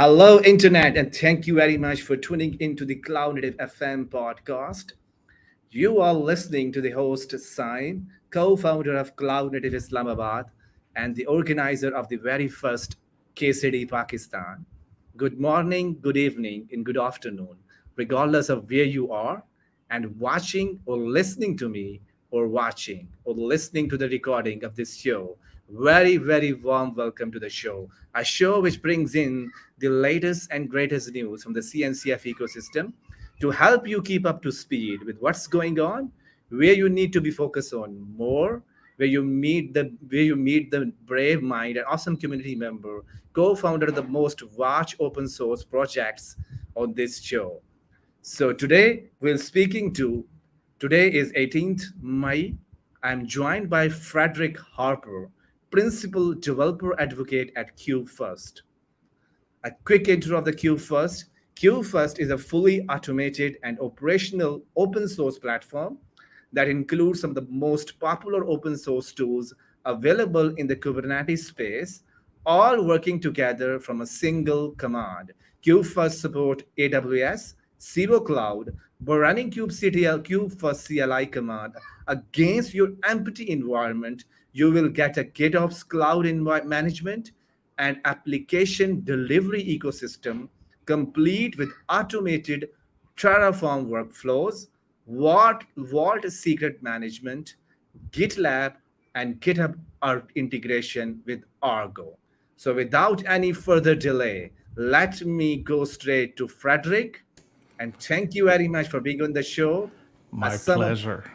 Hello, Internet, and thank you very much for tuning into the Cloud Native FM podcast. You are listening to the host, Saim, co founder of Cloud Native Islamabad and the organizer of the very first KCD Pakistan. Good morning, good evening, and good afternoon, regardless of where you are and watching or listening to me, or watching or listening to the recording of this show. Very, very warm welcome to the show. A show which brings in the latest and greatest news from the CNCF ecosystem to help you keep up to speed with what's going on, where you need to be focused on more, where you meet the brave mind and awesome community member, co-founder of the most watched open source projects on this show. So today is 18th May. I'm joined by Frédéric Harper, principal developer advocate at Kubefirst. A quick intro of the Kubefirst. Kubefirst is a fully automated and operational open source platform that includes some of the most popular open source tools available in the Kubernetes space, all working together from a single command. Kubefirst support AWS, Zero Cloud, by running kubectl kubefirst CLI command against your empty environment, you will get a GitOps cloud management and application delivery ecosystem complete with automated Terraform workflows, Vault secret management, GitLab, and GitHub integration with Argo. So, without any further delay, let me go straight to Frederick. And thank you very much for being on the show. My pleasure.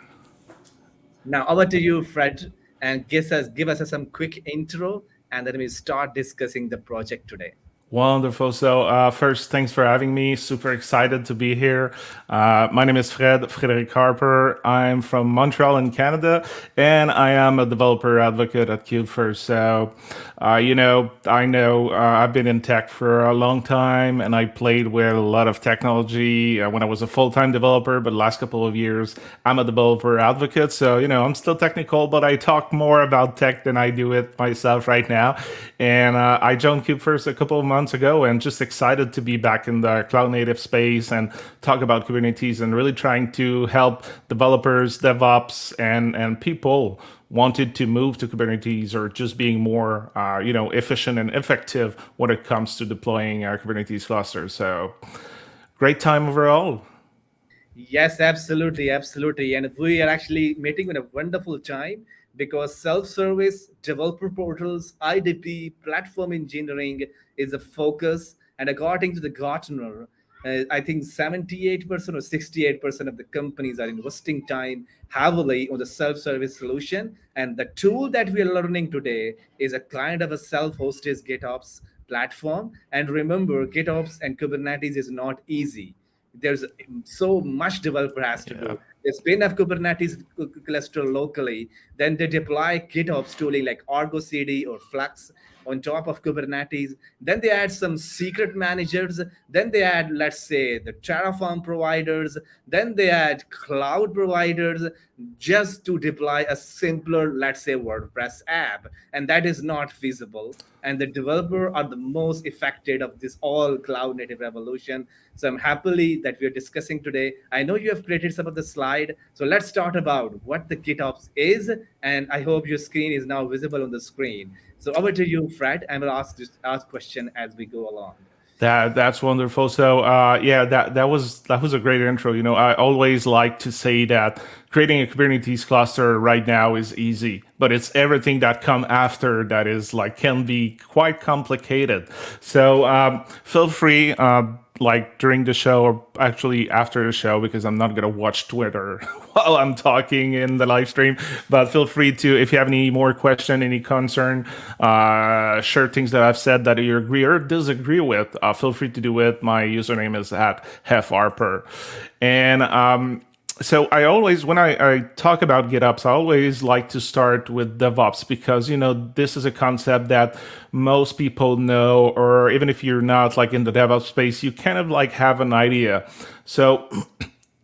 Now, over to you, Fred, and give us some quick intro, and then we start discussing the project today. Wonderful. So first, thanks for having me. Super excited to be here. My name is Frédéric Harper. I'm from Montreal in Canada, and I am a developer advocate at Kubefirst. So, I know I've been in tech for a long time, and I played with a lot of technology when I was a full-time developer. But the last couple of years, I'm a developer advocate. So, I'm still technical, but I talk more about tech than I do it myself right now. And I joined Kubefirst a couple of months ago and just excited to be back in the cloud native space and talk about Kubernetes and really trying to help developers, DevOps, and people wanted to move to Kubernetes or just being more, efficient and effective when it comes to deploying Kubernetes clusters. So great time overall. Yes, absolutely, absolutely. And we are actually meeting in a wonderful time because self-service, developer portals, IDP, platform engineering is a focus. And according to the Gartner, I think 78% or 68% of the companies are investing time heavily on the self-service solution. And the tool that we are learning today is a kind of a self-hosted GitOps platform. And remember, GitOps and Kubernetes is not easy. There's so much developer has to Yeah. do. They spin up Kubernetes cluster locally, then they deploy GitOps tooling like Argo CD or Flux on top of Kubernetes. Then they add some secret managers. Then they add, let's say, the Terraform providers. Then they add cloud providers just to deploy a simpler, let's say, WordPress app. And that is not feasible. And the developer are the most affected of this all cloud native revolution. So I'm happily that we are discussing today. I know you have created some of the slide. So let's start about what the GitOps is. And I hope your screen is now visible on the screen. So over to you, Fred. I will ask question as we go along. That's wonderful. So that was a great intro. I always like to say that creating a Kubernetes cluster right now is easy, but it's everything that come after that is like can be quite complicated. So feel free, like during the show or actually after the show, because I'm not gonna watch Twitter while I'm talking in the live stream. But feel free to, if you have any more question, any concern, share things that I've said that you agree or disagree with. Feel free to do it. My username is at @hefharper, and so I always, when I talk about GitOps, I always like to start with DevOps because, this is a concept that most people know, or even if you're not like in the DevOps space, you kind of like have an idea. So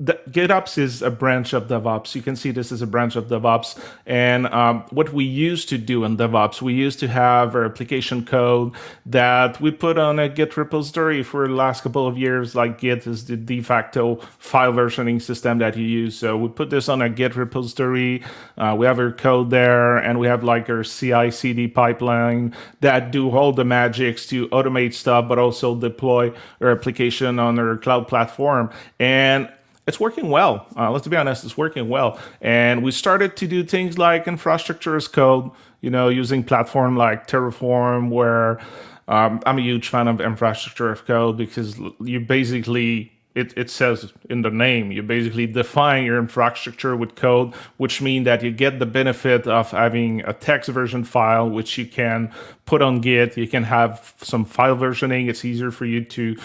GitOps is a branch of DevOps. You can see this as a branch of DevOps. And what we used to do in DevOps, we used to have our application code that we put on a Git repository for the last couple of years. Like Git is the de facto file versioning system that you use. So we put this on a Git repository. We have our code there, and we have like our CI/CD pipeline that do all the magics to automate stuff, but also deploy our application on our cloud platform. And it's working well. Let's be honest, it's working well. And we started to do things like infrastructure as code, using platform like Terraform, where I'm a huge fan of infrastructure as code because you basically, it says in the name, you basically define your infrastructure with code, which means that you get the benefit of having a text version file, which you can put on Git. You can have some file versioning. It's easier for you to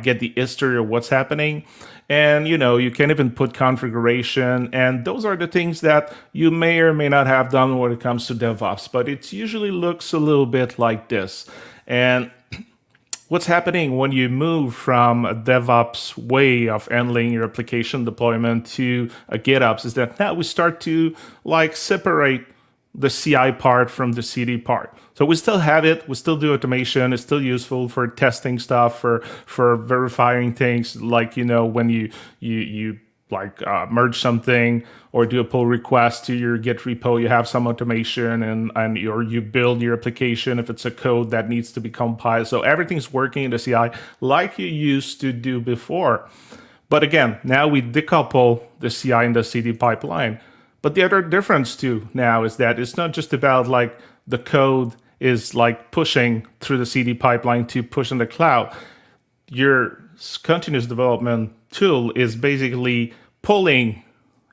get the history of what's happening. And, you can even put configuration. And those are the things that you may or may not have done when it comes to DevOps. But it usually looks a little bit like this. And what's happening when you move from a DevOps way of handling your application deployment to a GitOps is that now we start to separate the CI part from the CD part. So we still have it, we still do automation, it's still useful for testing stuff, for verifying things, when you merge something or do a pull request to your Git repo, you have some automation or you build your application if it's a code that needs to be compiled. So everything's working in the CI like you used to do before. But again, now we decouple the CI and the CD pipeline. But the other difference too now is that it's not just about the code is pushing through the CD pipeline to push in the cloud. Your continuous development tool is basically pulling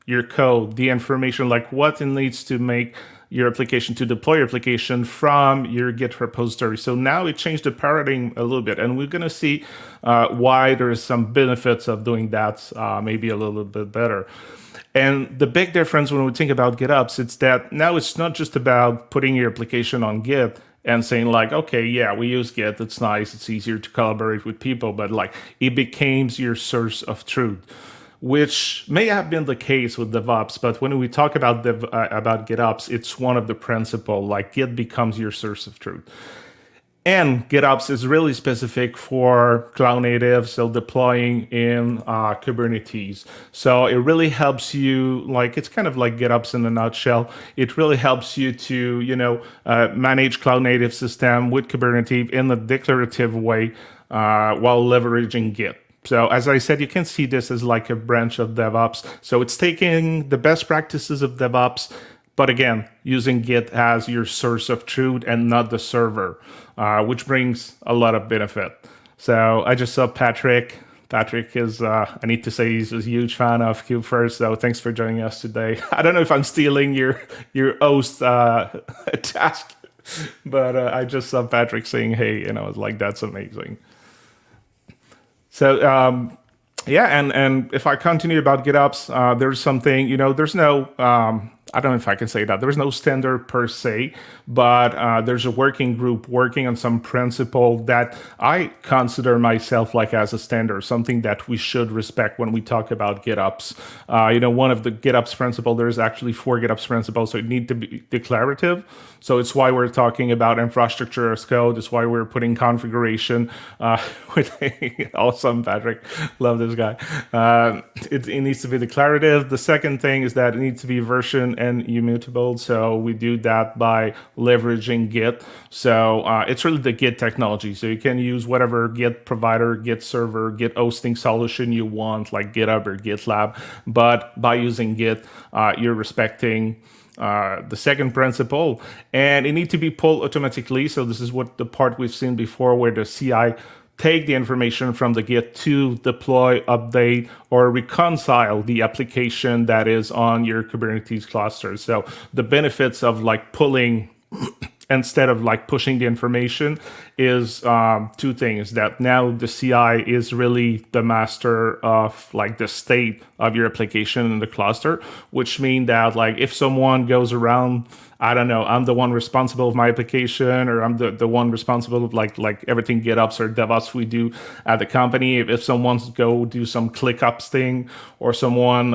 your code, the information, what it needs to make your application, to deploy your application from your Git repository. So now it changed the paradigm a little bit, and we're going to see why there's some benefits of doing that maybe a little bit better. And the big difference when we think about GitOps, it's that now it's not just about putting your application on Git and saying okay, yeah, we use Git, it's nice, it's easier to collaborate with people, but it becomes your source of truth, which may have been the case with DevOps, but when we talk about GitOps, it's one of the principles, Git becomes your source of truth. And GitOps is really specific for cloud native, so deploying in Kubernetes. So it really helps you, it's kind of like GitOps in a nutshell. It really helps you to, manage cloud native system with Kubernetes in a declarative way while leveraging Git. So as I said, you can see this as a branch of DevOps. So it's taking the best practices of DevOps, but again, using Git as your source of truth and not the server, which brings a lot of benefit. So I just saw Patrick. Patrick is, I need to say, he's a huge fan of Kubefirst. So thanks for joining us today. I don't know if I'm stealing your host task, but I just saw Patrick saying, hey, and I was like, that's amazing. So yeah, and if I continue about GitOps, there's something, there's no, I don't know if I can say that. There's no standard per se, but there's a working group working on some principle that I consider myself as a standard, something that we should respect when we talk about GitOps. One of the GitOps principle, there's actually 4 GitOps principles, so it needs to be declarative. So it's why we're talking about infrastructure as code. It's why we're putting configuration with awesome Patrick. Love this guy. It needs to be declarative. The second thing is that it needs to be version and immutable. So we do that by leveraging Git. So it's really the Git technology. So you can use whatever Git provider, Git server, Git hosting solution you want, like GitHub or GitLab. But by using Git, you're respecting the second principle, and it needs to be pulled automatically. So this is what the part we've seen before, where the CI take the information from the Git to deploy, update, or reconcile the application that is on your Kubernetes cluster. So the benefits of pulling instead of pushing the information is 2 things. That now the CI is really the master of the state of your application in the cluster, which means that if someone goes around I don't know, I'm the one responsible of my application, or I'm the one responsible of like everything GitOps or DevOps we do at the company. If someone's go do some ClickOps thing, or someone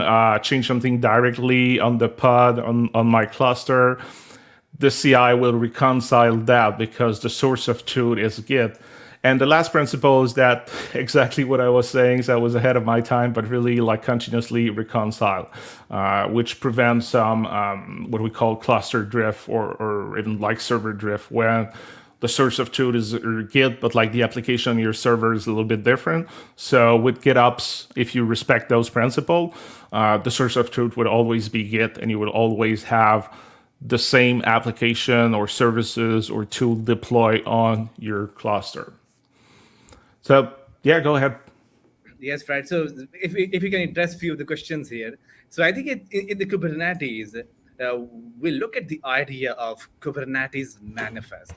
change something directly on the pod on my cluster, the CI will reconcile that because the source of truth is Git. And the last principle is that exactly what I was saying, so I was ahead of my time, but really like continuously reconcile, which prevents some what we call cluster drift, or even like server drift, when the source of truth is Git, but like the application on your server is a little bit different. So with GitOps, if you respect those principles, the source of truth would always be Git, and you will always have the same application or services or tool deploy on your cluster. So yeah, go ahead. Yes, Fred. So if we can address few of the questions here. So I think in the Kubernetes, we look at the idea of Kubernetes manifest.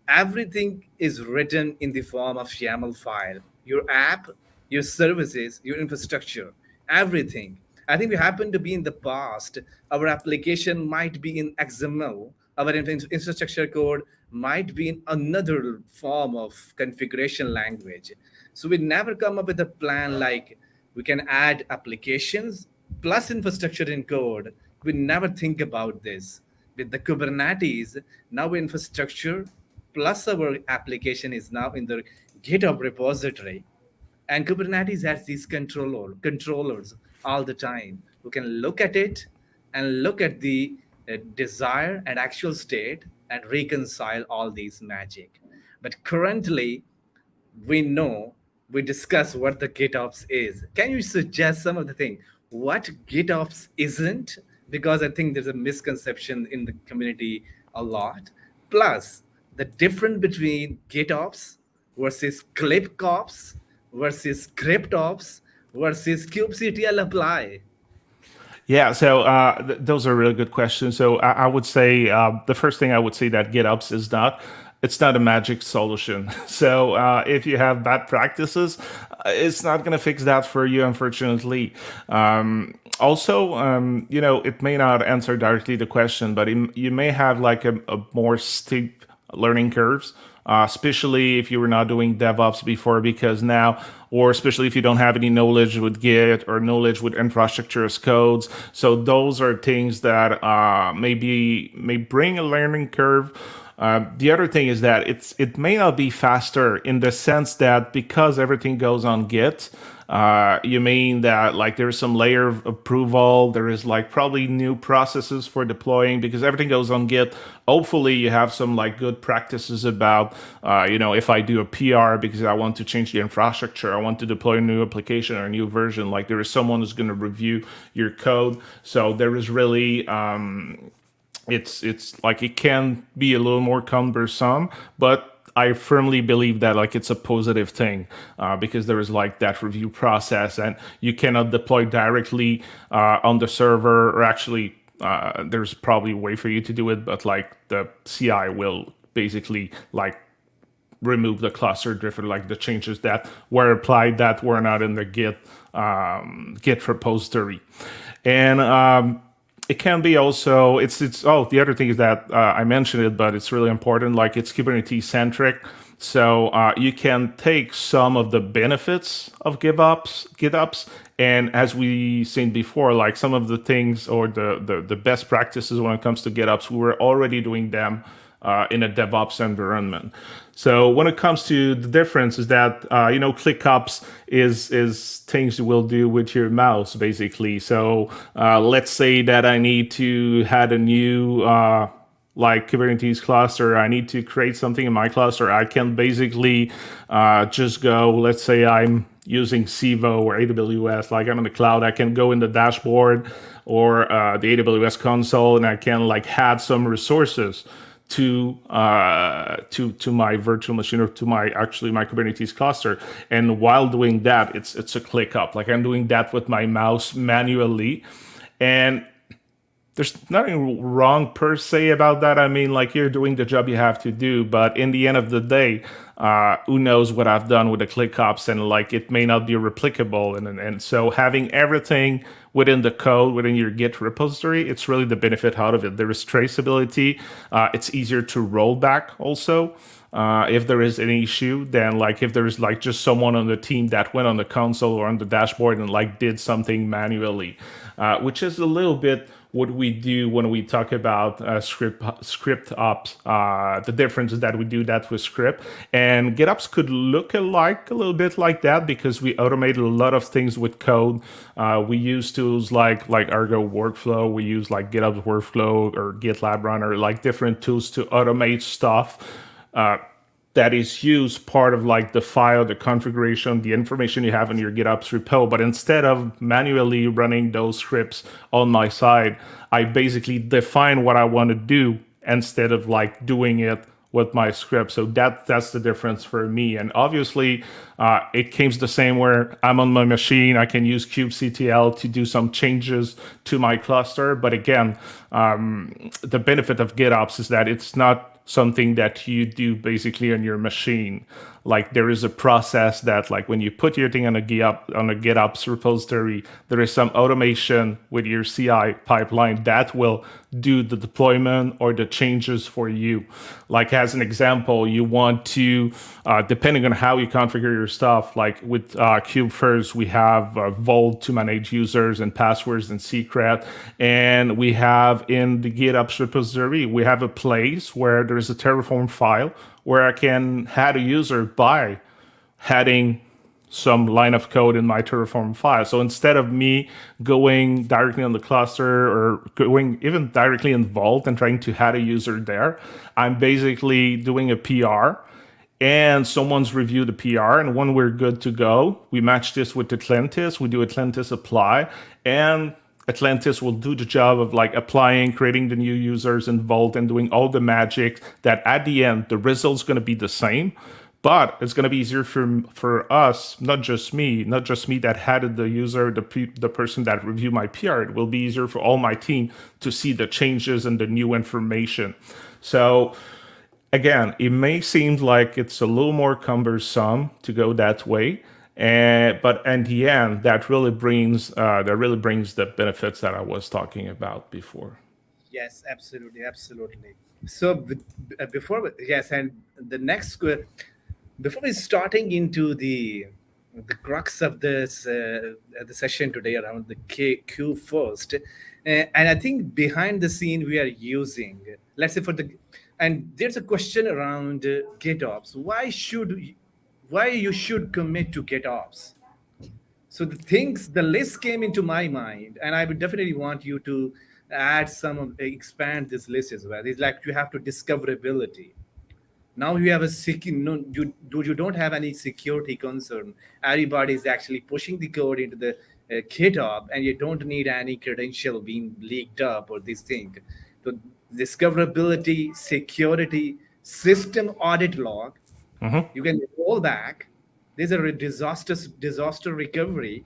Everything is written in the form of YAML file. Your app, your services, your infrastructure, everything. I think we happen to be in the past. Our application might be in XML. Our infrastructure code might be in another form of configuration language. So we never come up with a plan like we can add applications plus infrastructure in code. We never think about this. With the Kubernetes, now infrastructure plus our application is now in the GitHub repository. And Kubernetes has these controllers all the time who can look at it and look at the desire and actual state and reconcile all these magic. But currently, we know, we discuss what the GitOps is. Can you suggest some of the thing what GitOps isn't? Because I think there's a misconception in the community a lot. Plus, the difference between GitOps versus ClipCops versus ScriptOps versus kubectl apply. Yeah, so those are really good questions. So I would say the first thing I would say that GitOps is not. It's not a magic solution. So if you have bad practices, it's not going to fix that for you, unfortunately. Also, it may not answer directly the question, but you may have like a more steep learning curves, especially if you were not doing DevOps before, because now, or especially if you don't have any knowledge with Git or knowledge with infrastructure as codes. So those are things that may bring a learning curve. The other thing is that it may not be faster in the sense that because everything goes on Git, you mean that like there's some layer of approval, there is like probably new processes for deploying because everything goes on Git. Hopefully you have some like good practices about, if I do a PR because I want to change the infrastructure, I want to deploy a new application or a new version, like there is someone who's going to review your code. So there is really, it's like it can be a little more cumbersome, but I firmly believe that like it's a positive thing because there is like that review process, and you cannot deploy directly on the server, or actually there's probably a way for you to do it, but like the CI will basically like remove the cluster drift, or like the changes that were applied that were not in the Git repository. And it can be also, the other thing is that I mentioned it, but it's really important, like it's Kubernetes centric. So you can take some of the benefits of GitOps, and as we seen before, like some of the things or the best practices when it comes to GitOps, we were already doing them in a DevOps environment. So when it comes to the difference is that, ClickOps is things you will do with your mouse, basically. So let's say that I need to add a new like Kubernetes cluster, I need to create something in my cluster. I can basically just go, let's say I'm using Civo or AWS, like I'm in the cloud, I can go in the dashboard or the AWS console, and I can like add some resources to my virtual machine, or to my Kubernetes cluster. And while doing that, it's a click up. Like I'm doing that with my mouse manually. And there's nothing wrong per se about that. I mean, like you're doing the job you have to do, but in the end of the day, who knows what I've done with the ClickOps, and like it may not be replicable, and so having everything within the code within your Git repository, it's really the benefit out of it. There is traceability. It's easier to roll back also. If there is any issue, then like if there's like just someone on the team that went on the console or on the dashboard and like did something manually, which is a little bit what we do when we talk about script ops. The difference is that we do that with script, and GitOps could look alike a little bit like that because we automated a lot of things with code. We use tools like Argo Workflow. We use like GitOps Workflow or GitLab Runner, like different tools to automate stuff that is used part of like the file, the configuration, the information you have in your GitOps repo. But instead of manually running those scripts on my side, I basically define what I want to do instead of like doing it with my script. So that's the difference for me. And obviously, it came the same where I'm on my machine. I can use kubectl to do some changes to my cluster. But again, the benefit of GitOps is that it's not something that you do basically on your machine. Like there is a process that like when you put your thing on a GitOps repository, there is some automation with your CI pipeline that will do the deployment or the changes for you. Like as an example, you want to, depending on how you configure your stuff, like with Kubefirst, we have Vault to manage users and passwords and secret. And we have in the GitOps repository, we have a place where there is a Terraform file where I can add a user by adding some line of code in my Terraform file. So instead of me going directly on the cluster or going even directly in Vault and trying to add a user there, I'm basically doing a PR and someone's reviewed the PR. And when we're good to go, we match this with Atlantis, we do Atlantis apply, and Atlantis will do the job of like applying, creating the new users in Vault and doing all the magic that at the end, the result's going to be the same, but it's going to be easier for us, not just me that added the user, the person that reviewed my PR. It will be easier for all my team to see the changes and the new information. So again, it may seem like it's a little more cumbersome to go that way. But in the end, that really brings the benefits that I was talking about before. Yes, absolutely, absolutely. So yes, and the next before we starting into the crux of this the session today around the Kubefirst, and I think behind the scene we are using, let's say and there's a question around GitOps. Why you should commit to GitOps? So the list came into my mind, and I would definitely want you to expand this list as well. It's like you have to discoverability. Now you have you don't have any security concern. Everybody is actually pushing the code into the GitHub, and you don't need any credential being leaked up or this thing. So discoverability, security, system audit log. You can roll back. There's a disaster recovery,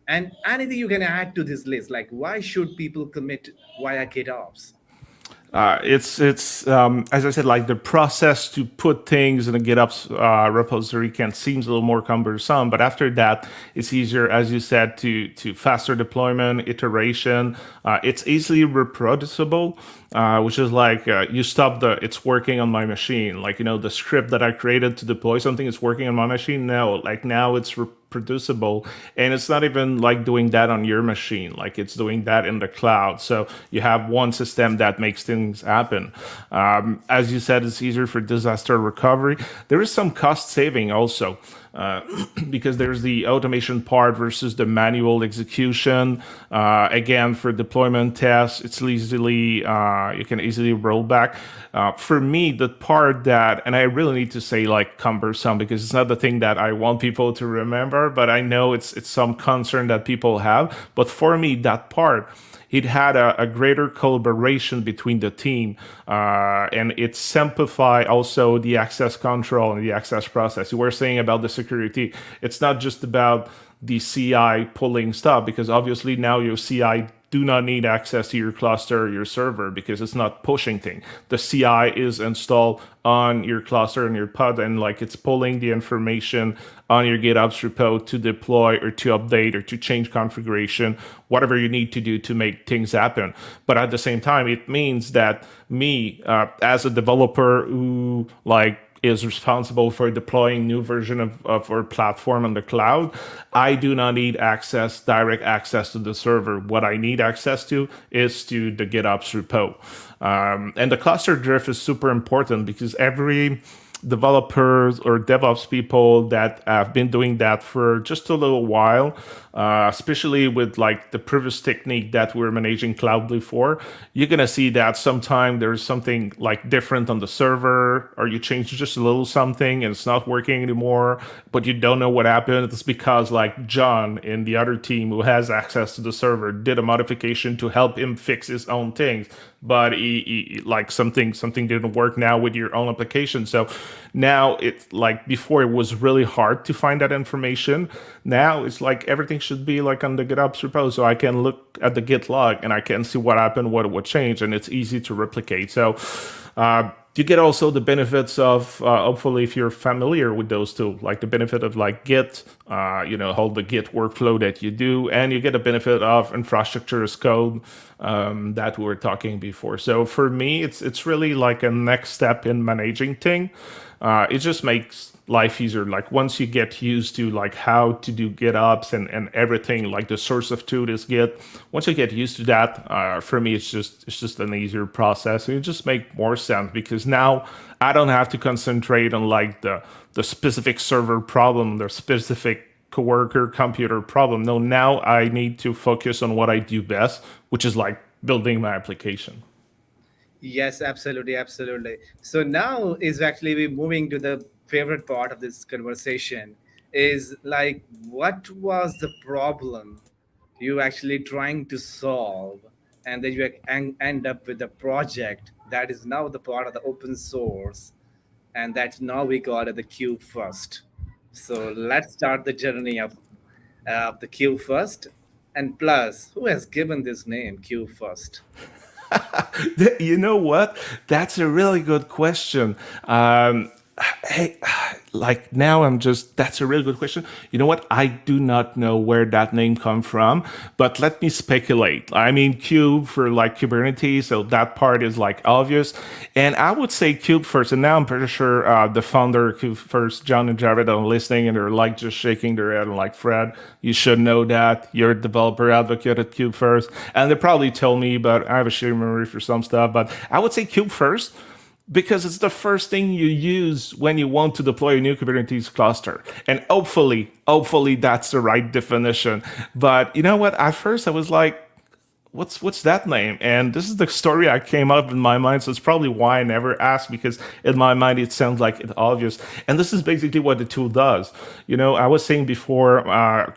and anything you can add to this list. Like, why should people commit via GitOps? It's as I said, like the process to put things in a GitOps repository seems a little more cumbersome, but after that, it's easier, as you said, to faster deployment, iteration. It's easily reproducible, which is like you stop it's working on my machine. Like, the script that I created to deploy something is working on my machine now. Like now it's reproducible, and it's not even like doing that on your machine. Like it's doing that in the cloud. So you have one system that makes things happen. As you said, it's easier for disaster recovery. There is some cost saving also. Because there's the automation part versus the manual execution. Again, for deployment tests, you can easily roll back. For me, the part that, and I really need to say like cumbersome because it's not the thing that I want people to remember, but I know it's some concern that people have. But for me, that part, it had a greater collaboration between the team, and it simplified also the access control and the access process. You were saying about the security. It's not just about the CI pulling stuff, because obviously now your CI do not need access to your cluster or your server because it's not pushing thing. The CI is installed on your cluster and your pod, and like it's pulling the information on your GitOps repo to deploy or to update or to change configuration, whatever you need to do to make things happen. But at the same time, it means that me, as a developer who like is responsible for deploying new version of our platform on the cloud, I do not need direct access to the server. What I need access to is to the GitOps repo. And the cluster drift is super important because every developers or DevOps people that have been doing that for just a little while, especially with like the previous technique that we're managing Cloudly for, you're gonna see that sometime there's something like different on the server, or you change just a little something and it's not working anymore, but you don't know what happened. It's because like John in the other team who has access to the server did a modification to help him fix his own things, but he like something didn't work now with your own application. So now it's like before it was really hard to find that information. Now it's like everything should be like on the GitOps repo, so I can look at the Git log and I can see what happened, what changed, and it's easy to replicate. So you get also the benefits of hopefully if you're familiar with those two, like the benefit of like Git, all the Git workflow that you do, and you get a benefit of infrastructure as code that we were talking before. So for me, it's really like a next step in managing thing. It just makes life easier. Like once you get used to like how to do GitOps and everything, like the source of truth is Git. Once you get used to that, for me, it's just an easier process. And it just make more sense because now I don't have to concentrate on like the specific server problem, the specific coworker computer problem. No, now I need to focus on what I do best, which is like building my application. Yes, absolutely, absolutely. So now is actually we moving to the favorite part of this conversation is like what was the problem you actually trying to solve, and then you end up with a project that is now the part of the open source, and that now we got at the Cube first. So let's start the journey of the Cube first, and plus who has given this name Cube first? You know what? That's a really good question. Hey, like now that's a really good question. You know what? I do not know where that name come from, but let me speculate. I mean, Kube for like Kubernetes, so that part is like obvious. And I would say Kubefirst, and now I'm pretty sure the founder of Kubefirst, John and Jared, are listening and they're like just shaking their head and like, Fred, you should know that. You're a developer advocate at Kubefirst. And they probably tell me, but I have a shitty memory for some stuff. But I would say Kubefirst, because it's the first thing you use when you want to deploy a new Kubernetes cluster. And hopefully that's the right definition. But you know what? At first I was like, what's that name? And this is the story I came up in my mind. So it's probably why I never asked, because in my mind it sounds like it's obvious. And this is basically what the tool does. I was saying before,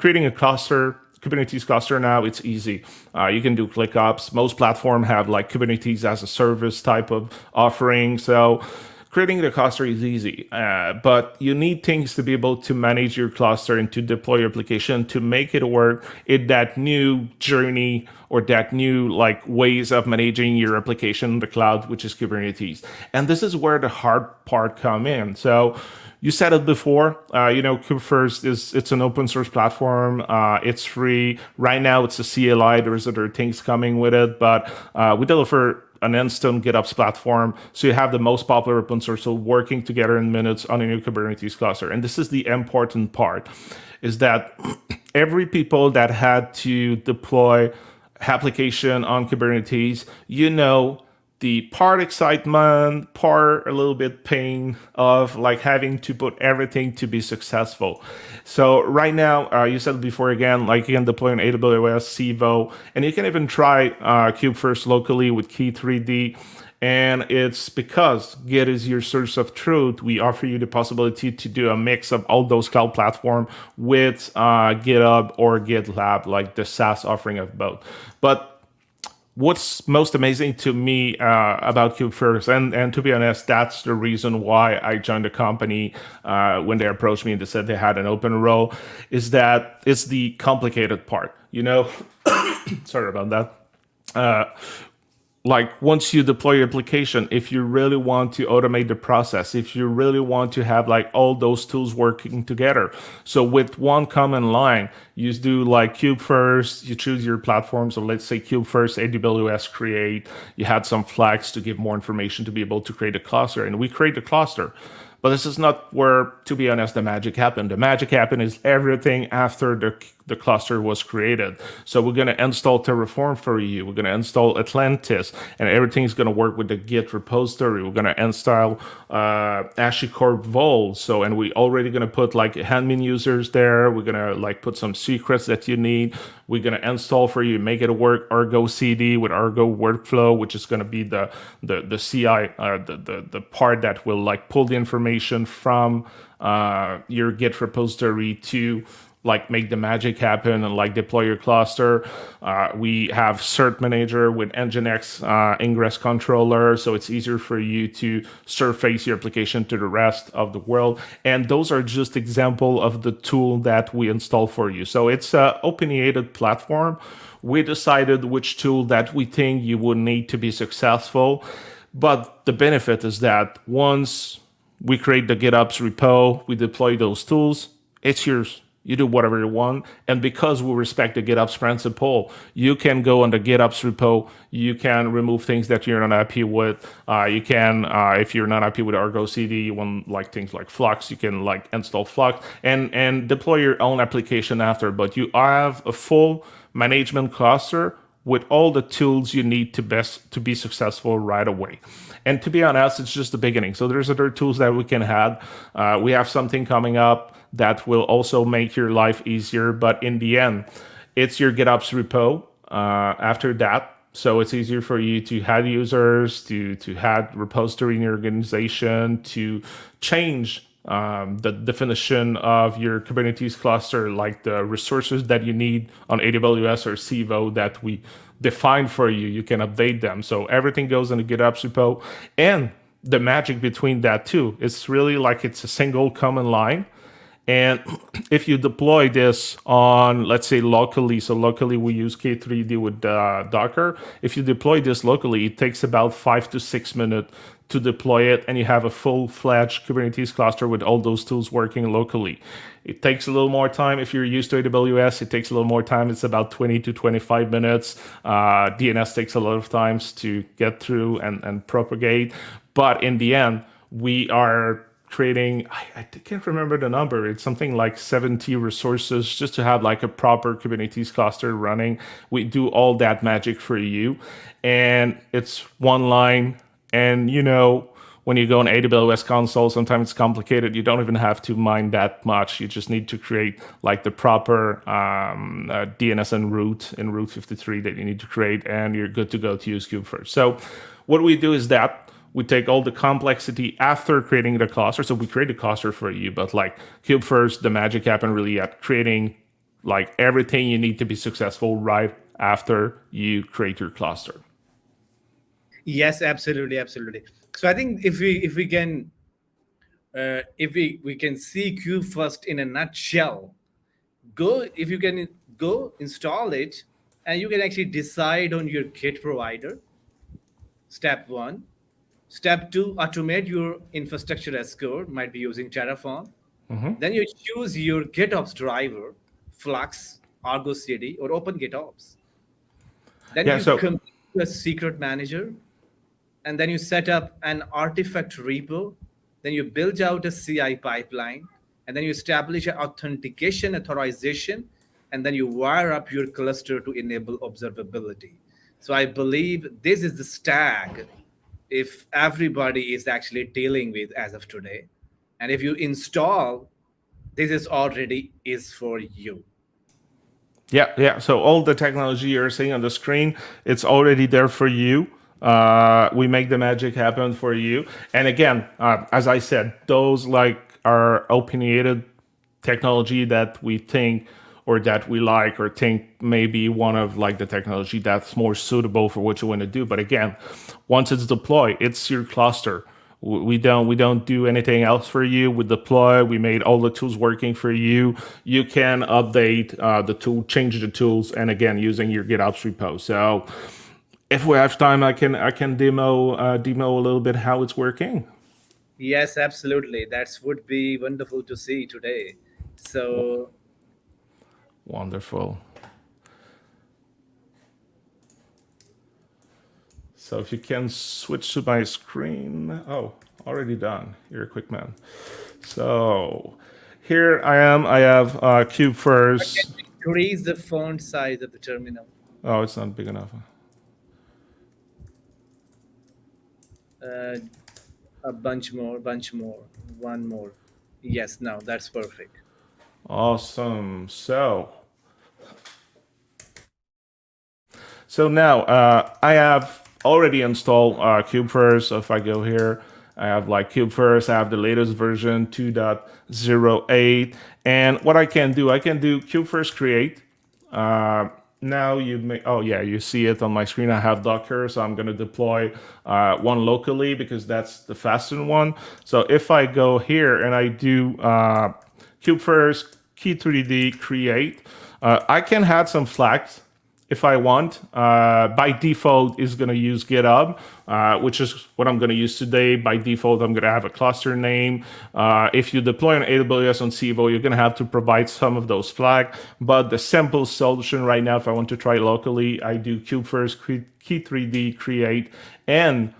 creating a cluster, Kubernetes cluster now, it's easy. You can do ClickOps. Most platforms have like Kubernetes as a service type of offering. So creating the cluster is easy, but you need things to be able to manage your cluster and to deploy your application to make it work in that new journey or that new like ways of managing your application in the cloud, which is Kubernetes. And this is where the hard part come in. So you said it before, Kubefirst it's an open source platform. It's free. Right now it's a CLI. There's other things coming with it, but we deliver an instant GitOps platform. So you have the most popular open source tool working together in minutes on a new Kubernetes cluster. And this is the important part, is that every people that had to deploy application on Kubernetes, the part excitement, part a little bit pain of like having to put everything to be successful. So right now, you said before again, like you can deploy on AWS, Civo, and you can even try Kubefirst locally with Key3D. And it's because Git is your source of truth. We offer you the possibility to do a mix of all those cloud platforms with GitHub or GitLab, like the SaaS offering of both. But what's most amazing to me about Kubefirst, and to be honest, that's the reason why I joined the company when they approached me and they said they had an open role, is that it's the complicated part. Sorry about that. like once you deploy your application, if you really want to automate the process, if you really want to have like all those tools working together, so with one common line, you do like Kubefirst, you choose your platform, so let's say Kubefirst, AWS create, you had some flags to give more information to be able to create a cluster, and we create a cluster. But this is not where, to be honest, the magic happened. The magic happened is everything after the cluster was created. So we're going to install Terraform for you. We're going to install Atlantis, and everything's going to work with the Git repository. We're going to install HashiCorp Vault. So, and we already going to put like admin users there. We're going to like put some secrets that you need. We're going to install for you, make it work, Argo CD with Argo workflow, which is going to be the CI, the part that will like pull the information from your Git repository to like make the magic happen and like deploy your cluster. We have Cert Manager with Nginx ingress controller, so it's easier for you to surface your application to the rest of the world. And those are just example of the tool that we install for you. So it's an opinionated platform. We decided which tool that we think you would need to be successful. But the benefit is that once we create the GitOps repo, we deploy those tools, it's yours. You do whatever you want. And because we respect the GitOps principle, you can go on the GitOps repo. You can remove things that you're not happy with. You can, if you're not happy with Argo CD, you want like things like Flux, you can like install Flux and deploy your own application after. But you have a full management cluster with all the tools you need to be successful right away. And to be honest, it's just the beginning. So there's other tools that we can add. We have something coming up that will also make your life easier. But in the end, it's your GitOps repo after that. So it's easier for you to add users, to add repository in your organization, to change the definition of your Kubernetes cluster, like the resources that you need on AWS or Civo that we define for you. You can update them. So everything goes in the GitOps repo. And the magic between that too, it's really like it's a single common line. And if you deploy this on, let's say locally, so locally we use K3D with Docker. If you deploy this locally, it takes about 5 to 6 minutes to deploy it, and you have a full-fledged Kubernetes cluster with all those tools working locally. It takes a little more time. If you're used to AWS, it takes a little more time. It's about 20 to 25 minutes. DNS takes a lot of times to get through and propagate. But in the end, we are creating, I can't remember the number, it's something like 70 resources just to have like a proper Kubernetes cluster running. We do all that magic for you, and it's one line. And you know, when you go on AWS console, sometimes it's complicated. You don't even have to mind that much. You just need to create like the proper DNS and root in Route 53 that you need to create, and you're good to go to use Kubefirst. So what we do is that we take all the complexity after creating the cluster. So we create a cluster for you, but like Kubefirst, the magic happened really at creating like everything you need to be successful right after you create your cluster. Yes, absolutely, absolutely. So I think if we can see Kubefirst in a nutshell, if you can go install it, and you can actually decide on your Git provider. Step 1. Step 2, automate your infrastructure as code, might be using Terraform. Then you choose your GitOps driver, Flux, Argo CD, or Open GitOps. Then you commit to a secret manager, and then you set up an artifact repo. Then you build out a CI pipeline, and then you establish an authentication authorization, and then you wire up your cluster to enable observability. So I believe this is the stack if everybody is actually dealing with as of today. And if you install, this is already is for you. Yeah. So all the technology you're seeing on the screen, it's already there for you. We make the magic happen for you. And again, as I said, those like are opinionated technology that we think or that we like or think maybe one of like the technology that's more suitable for what you want to do. But again, once it's deployed, it's your cluster. We don't do anything else for you. We deploy. We made all the tools working for you. You can update the tool, change the tools, and again using your GitOps repo. So if we have time, I can demo a little bit how it's working. Yes, absolutely. That would be wonderful to see today. So, Wonderful. So if you can switch to my screen. Oh, already done. You're a quick man. So here I am. I have can Kubefirst. you increase the font size of the terminal? Oh, it's not big enough. Uh, a bunch more, one more. Yes, now that's perfect. Awesome. So now I have already installed Kubefirst. So if I go here, I have like Kubefirst. I have the latest version 2.08. And what I can do Kubefirst create. Now you may, oh yeah, you see it on my screen. I have Docker, so I'm going to deploy one locally because that's the faster one. So if I go here and I do Kubefirst key3d create, I can add some flags if I want. By default is going to use GitHub, which is what I'm going to use today. By default, I'm going to have a cluster name. If you deploy on AWS on Civo, you're going to have to provide some of those flags. But the simple solution right now, if I want to try locally, I do Kubefirst key3d create, and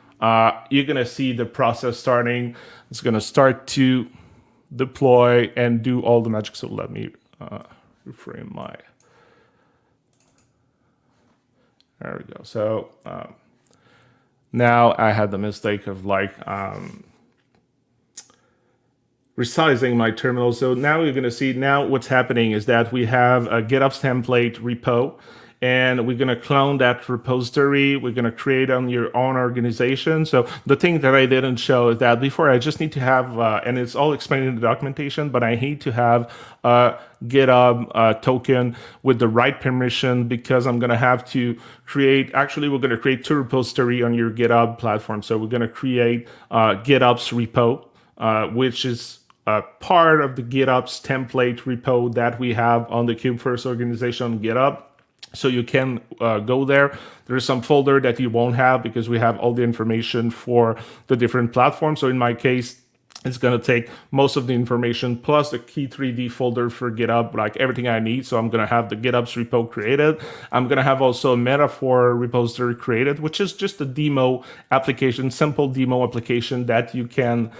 you're going to see the process starting. It's going to start to deploy and do all the magic. So let me reframe my... There we go. So now I had the mistake of resizing my terminal. So now you're going to see now what's happening is that we have a GitOps template repo, and we're going to clone that repository. We're going to create on your own organization. So the thing that I didn't show is that before I just need to have, and it's all explained in the documentation, but I need to have a GitHub token with the right permission, because I'm going to have to create, actually we're going to create two repository on your GitHub platform. So we're going to create GitOps repo, which is part of the GitOps template repo that we have on the Kubefirst organization on GitHub. So you can go there. There's some folder that you won't have because we have all the information for the different platforms. So in my case, it's going to take most of the information plus the key3d folder for GitHub, like everything I need. So I'm going to have the GitOps repo created. I'm going to have also a metaphor repository created, which is just a demo application, simple demo application that you can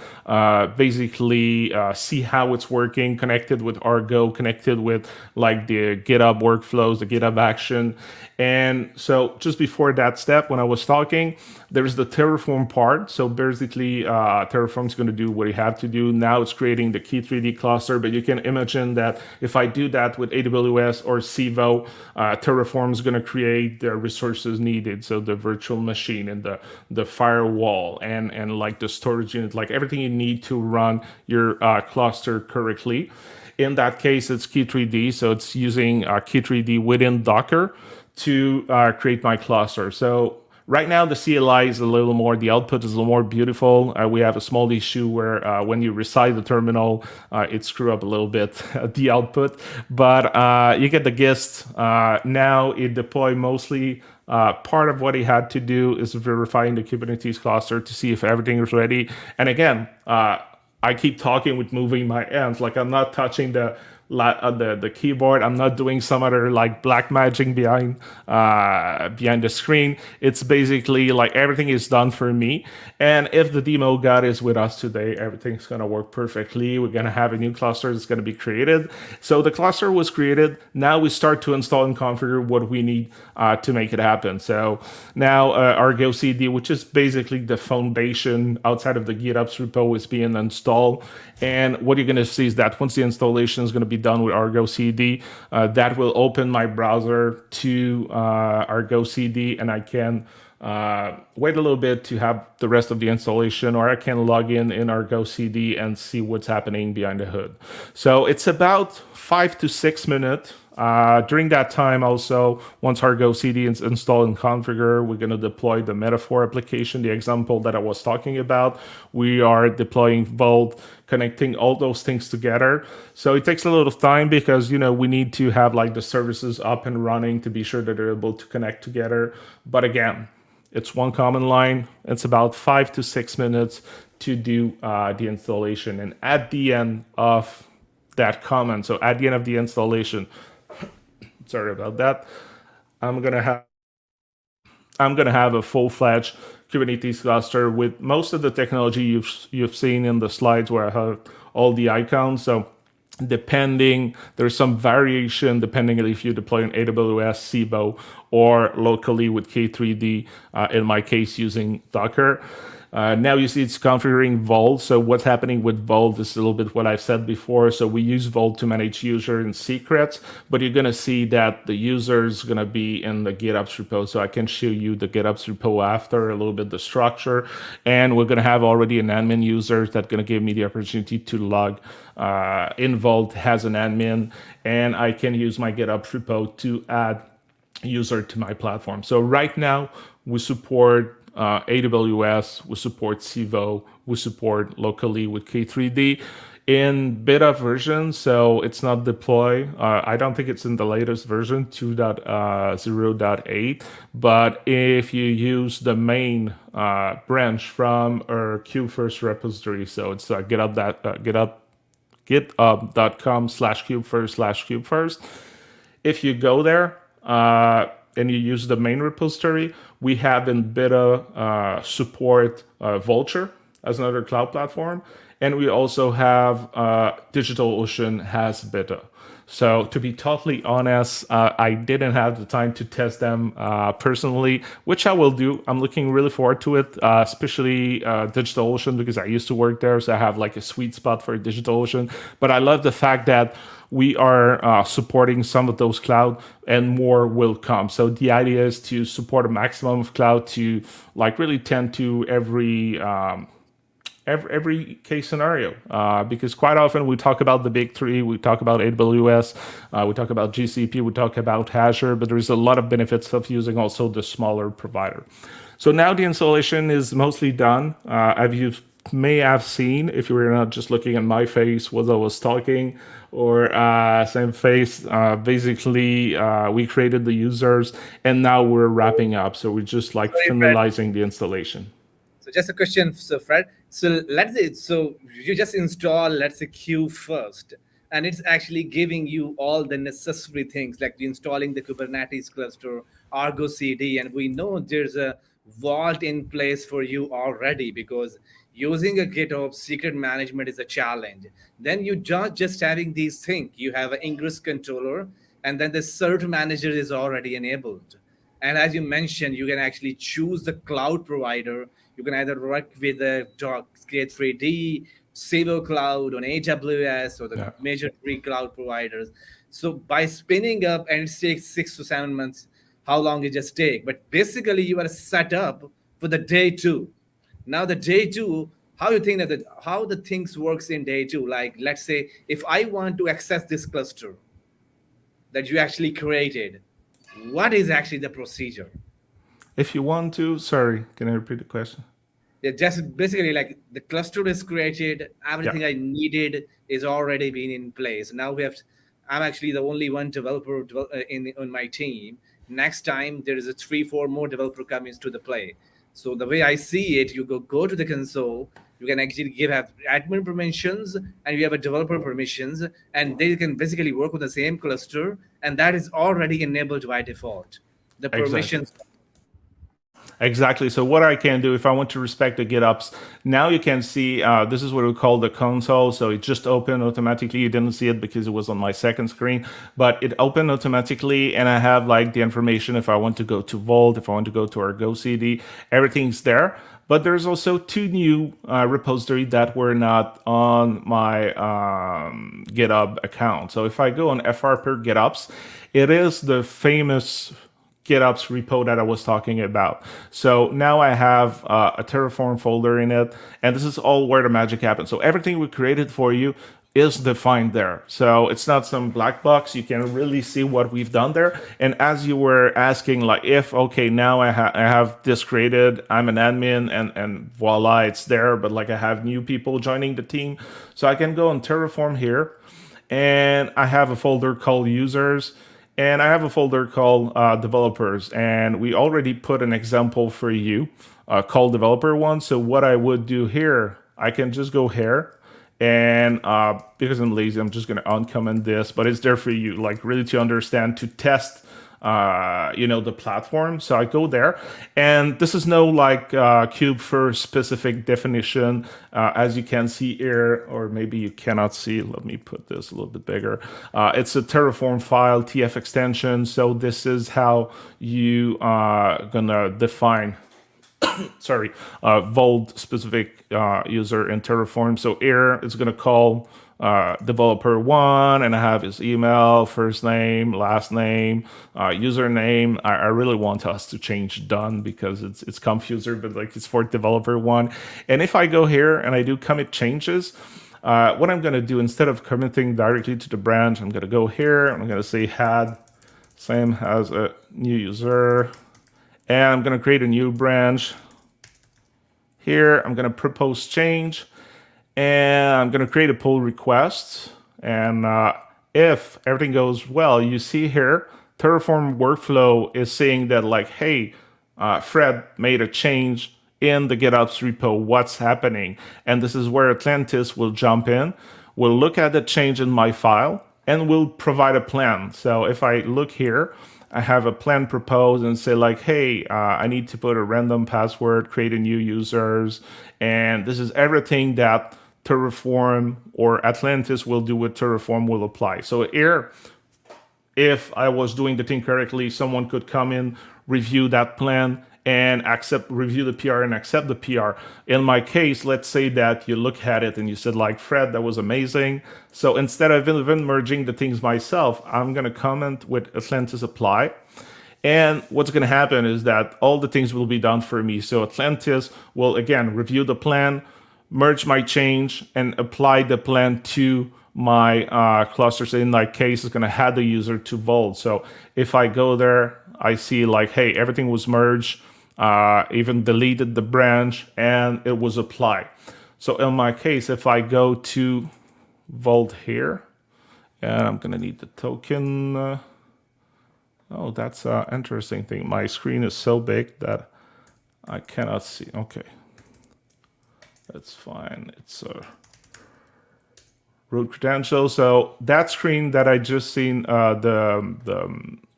basically see how it's working, connected with Argo, connected with like the GitHub workflows, the GitHub action. And so just before that step, when I was talking, there's the Terraform part. So basically, Terraform is going to do what you have to do. Now it's creating the key3d cluster, but you can imagine that if I do that with AWS or Civo, Terraform is going to create the resources needed. So the virtual machine and the firewall and like the storage unit, like everything you need to run your cluster correctly. In that case, it's key3d. So it's using key3d within Docker to create my cluster. So right now the CLI is a little more, the output is a little more beautiful. We have a small issue where when you resize the terminal, it screw up a little bit the output, but you get the gist. Now it deploy mostly. Part of what he had to do is verifying the Kubernetes cluster to see if everything is ready. And again, I keep talking with moving my hands, like I'm not touching the keyboard. I'm not doing some other like black magic behind the screen. It's basically like everything is done for me. And if the demo god is with us today, everything's gonna work perfectly. We're gonna have a new cluster that's gonna be created. So the cluster was created. Now we start to install and configure what we need to make it happen. So now Argo CD, which is basically the foundation outside of the GitOps repo, is being installed. And what you're gonna see is that once the installation is gonna be done with Argo CD, that will open my browser to Argo CD, and I can wait a little bit to have the rest of the installation, or I can log in Argo CD and see what's happening behind the hood. So it's about 5 to 6 minutes During that time, also, once Argo CD is installed and configure, we're going to deploy the Metaphor application, the example that I was talking about. We are deploying Vault, connecting all those things together. So it takes a little time because, we need to have like the services up and running to be sure that they're able to connect together. But again, it's one command line. It's about 5 to 6 minutes to do the installation. And at the end of that command, so at the end of the installation, sorry about that, I'm gonna have a full-fledged Kubernetes cluster with most of the technology you've seen in the slides where I have all the icons. So there's some variation depending on if you deploy on AWS, Cbo, or locally with K3D, in my case using Docker. Now you see it's configuring Vault. So what's happening with Vault is a little bit what I've said before. So we use Vault to manage user and secrets, but you're going to see that the user is going to be in the GitOps repo. So I can show you the GitOps repo after, a little bit the structure. And we're going to have already an admin user that's going to give me the opportunity to log in Vault as an admin. And I can use my GitOps repo to add user to my platform. So right now we support AWS, we support Cvo, we support locally with K3D in beta version, so it's not deploy. I don't think it's in the latest version 2.0.8, but if you use the main branch from our Kubefirst repository, so it's github.com/kubefirst/kubefirst. If you go there, and you use the main repository, we have in beta support Vultr as another cloud platform. And we also have DigitalOcean has beta. So to be totally honest, I didn't have the time to test them personally, which I will do. I'm looking really forward to it, especially DigitalOcean, because I used to work there. So I have like a sweet spot for DigitalOcean. But I love the fact that we are supporting some of those cloud and more will come. So the idea is to support a maximum of cloud to like really tend to every case scenario, because quite often we talk about the big three, we talk about AWS, we talk about GCP, we talk about Azure, but there's a lot of benefits of using also the smaller provider. So now the installation is mostly done. As you may have seen, if you were not just looking at my face while I was talking, or same face, basically we created the users and now we're wrapping up. So we're just like finalizing the installation. So just a question, so Fred. So let's say, so you just install, let's say, Kubefirst, and it's actually giving you all the necessary things like installing the Kubernetes cluster, Argo CD, and we know there's a vault in place for you already because using a GitOps secret management is a challenge. Then you just having these things. You have an ingress controller, and then the cert manager is already enabled. And as you mentioned, you can actually choose the cloud provider. You can either work with the K3D, Cvo Cloud on AWS or the major three cloud providers. So by spinning up, and it takes 6 to 7 months, how long it just take. But basically you are set up for the day two. Now the day two, how you think that how the things works in day two? Like let's say if I want to access this cluster that you actually created, what is actually the procedure? If you want to, sorry, can I repeat the question? Yeah, just basically like the cluster is created, everything I needed is already been in place. Now I'm actually the only one developer on my team. Next time there is a 3-4 more developer coming to the play. So the way I see it, you go to the console, you can actually have admin permissions and you have a developer permissions, and they can basically work with the same cluster, and that is already enabled by default. The permissions. Exactly. So what I can do if I want to respect the GitOps, now you can see this is what we call the console. So it just opened automatically. You didn't see it because it was on my second screen, but it opened automatically, and I have like the information if I want to go to Vault, if I want to go to Argo CD, everything's there. But there's also 2 new repositories that were not on my GitHub account. So if I go on Harper GitOps, it is the famous GitOps repo that I was talking about. So now I have a Terraform folder in it, and this is all where the magic happens. So everything we created for you, is defined there. So it's not some black box. You can really see what we've done there. And as you were asking, like, if, okay, now I have this created, I'm an admin, and voila, it's there. But like, I have new people joining the team. So I can go on Terraform here, and I have a folder called users, and I have a folder called developers. And we already put an example for you called developer one. So what I would do here, I can just go here, and because I'm lazy, I'm just going to uncomment this, but it's there for you, like really to understand, to test, the platform. So I go there, and this is no like Kubefirst specific definition, as you can see here, or maybe you cannot see. Let me put this a little bit bigger. It's a Terraform file, TF extension. So this is how you are gonna define Vault specific user in Terraform. So here it's going to call developer one, and I have his email, first name, last name, username. I really want us to change done because it's confusing, but like it's for developer one. And if I go here and I do commit changes, what I'm going to do, instead of committing directly to the branch, I'm going to go here. I'm going to say had same as a new user. And I'm going to create a new branch. Here, I'm going to propose change. And I'm going to create a pull request. And if everything goes well, you see here, Terraform workflow is saying that like, hey, Fred made a change in the GitOps repo. What's happening? And this is where Atlantis will jump in. We'll look at the change in my file, and we'll provide a plan. So if I look here, I have a plan proposed and say like, hey, I need to put a random password, create a new users, and this is everything that Terraform or Atlantis will do with Terraform will apply. So here, if I was doing the thing correctly, someone could come in, review that plan, and review the PR and accept the PR. In my case, let's say that you look at it and you said like, Fred, that was amazing. So instead of even merging the things myself, I'm going to comment with Atlantis apply. And what's going to happen is that all the things will be done for me. So Atlantis will, again, review the plan, merge my change, and apply the plan to my cluster. So in that case, it's going to add the user to Vault. So if I go there, I see like, hey, everything was merged, even deleted the branch, and it was applied. So in my case, if I go to Vault here, and I'm going to need the token. Oh, that's an interesting thing. My screen is so big that I cannot see. Okay. That's fine. It's a root credential. So that screen that I just seen,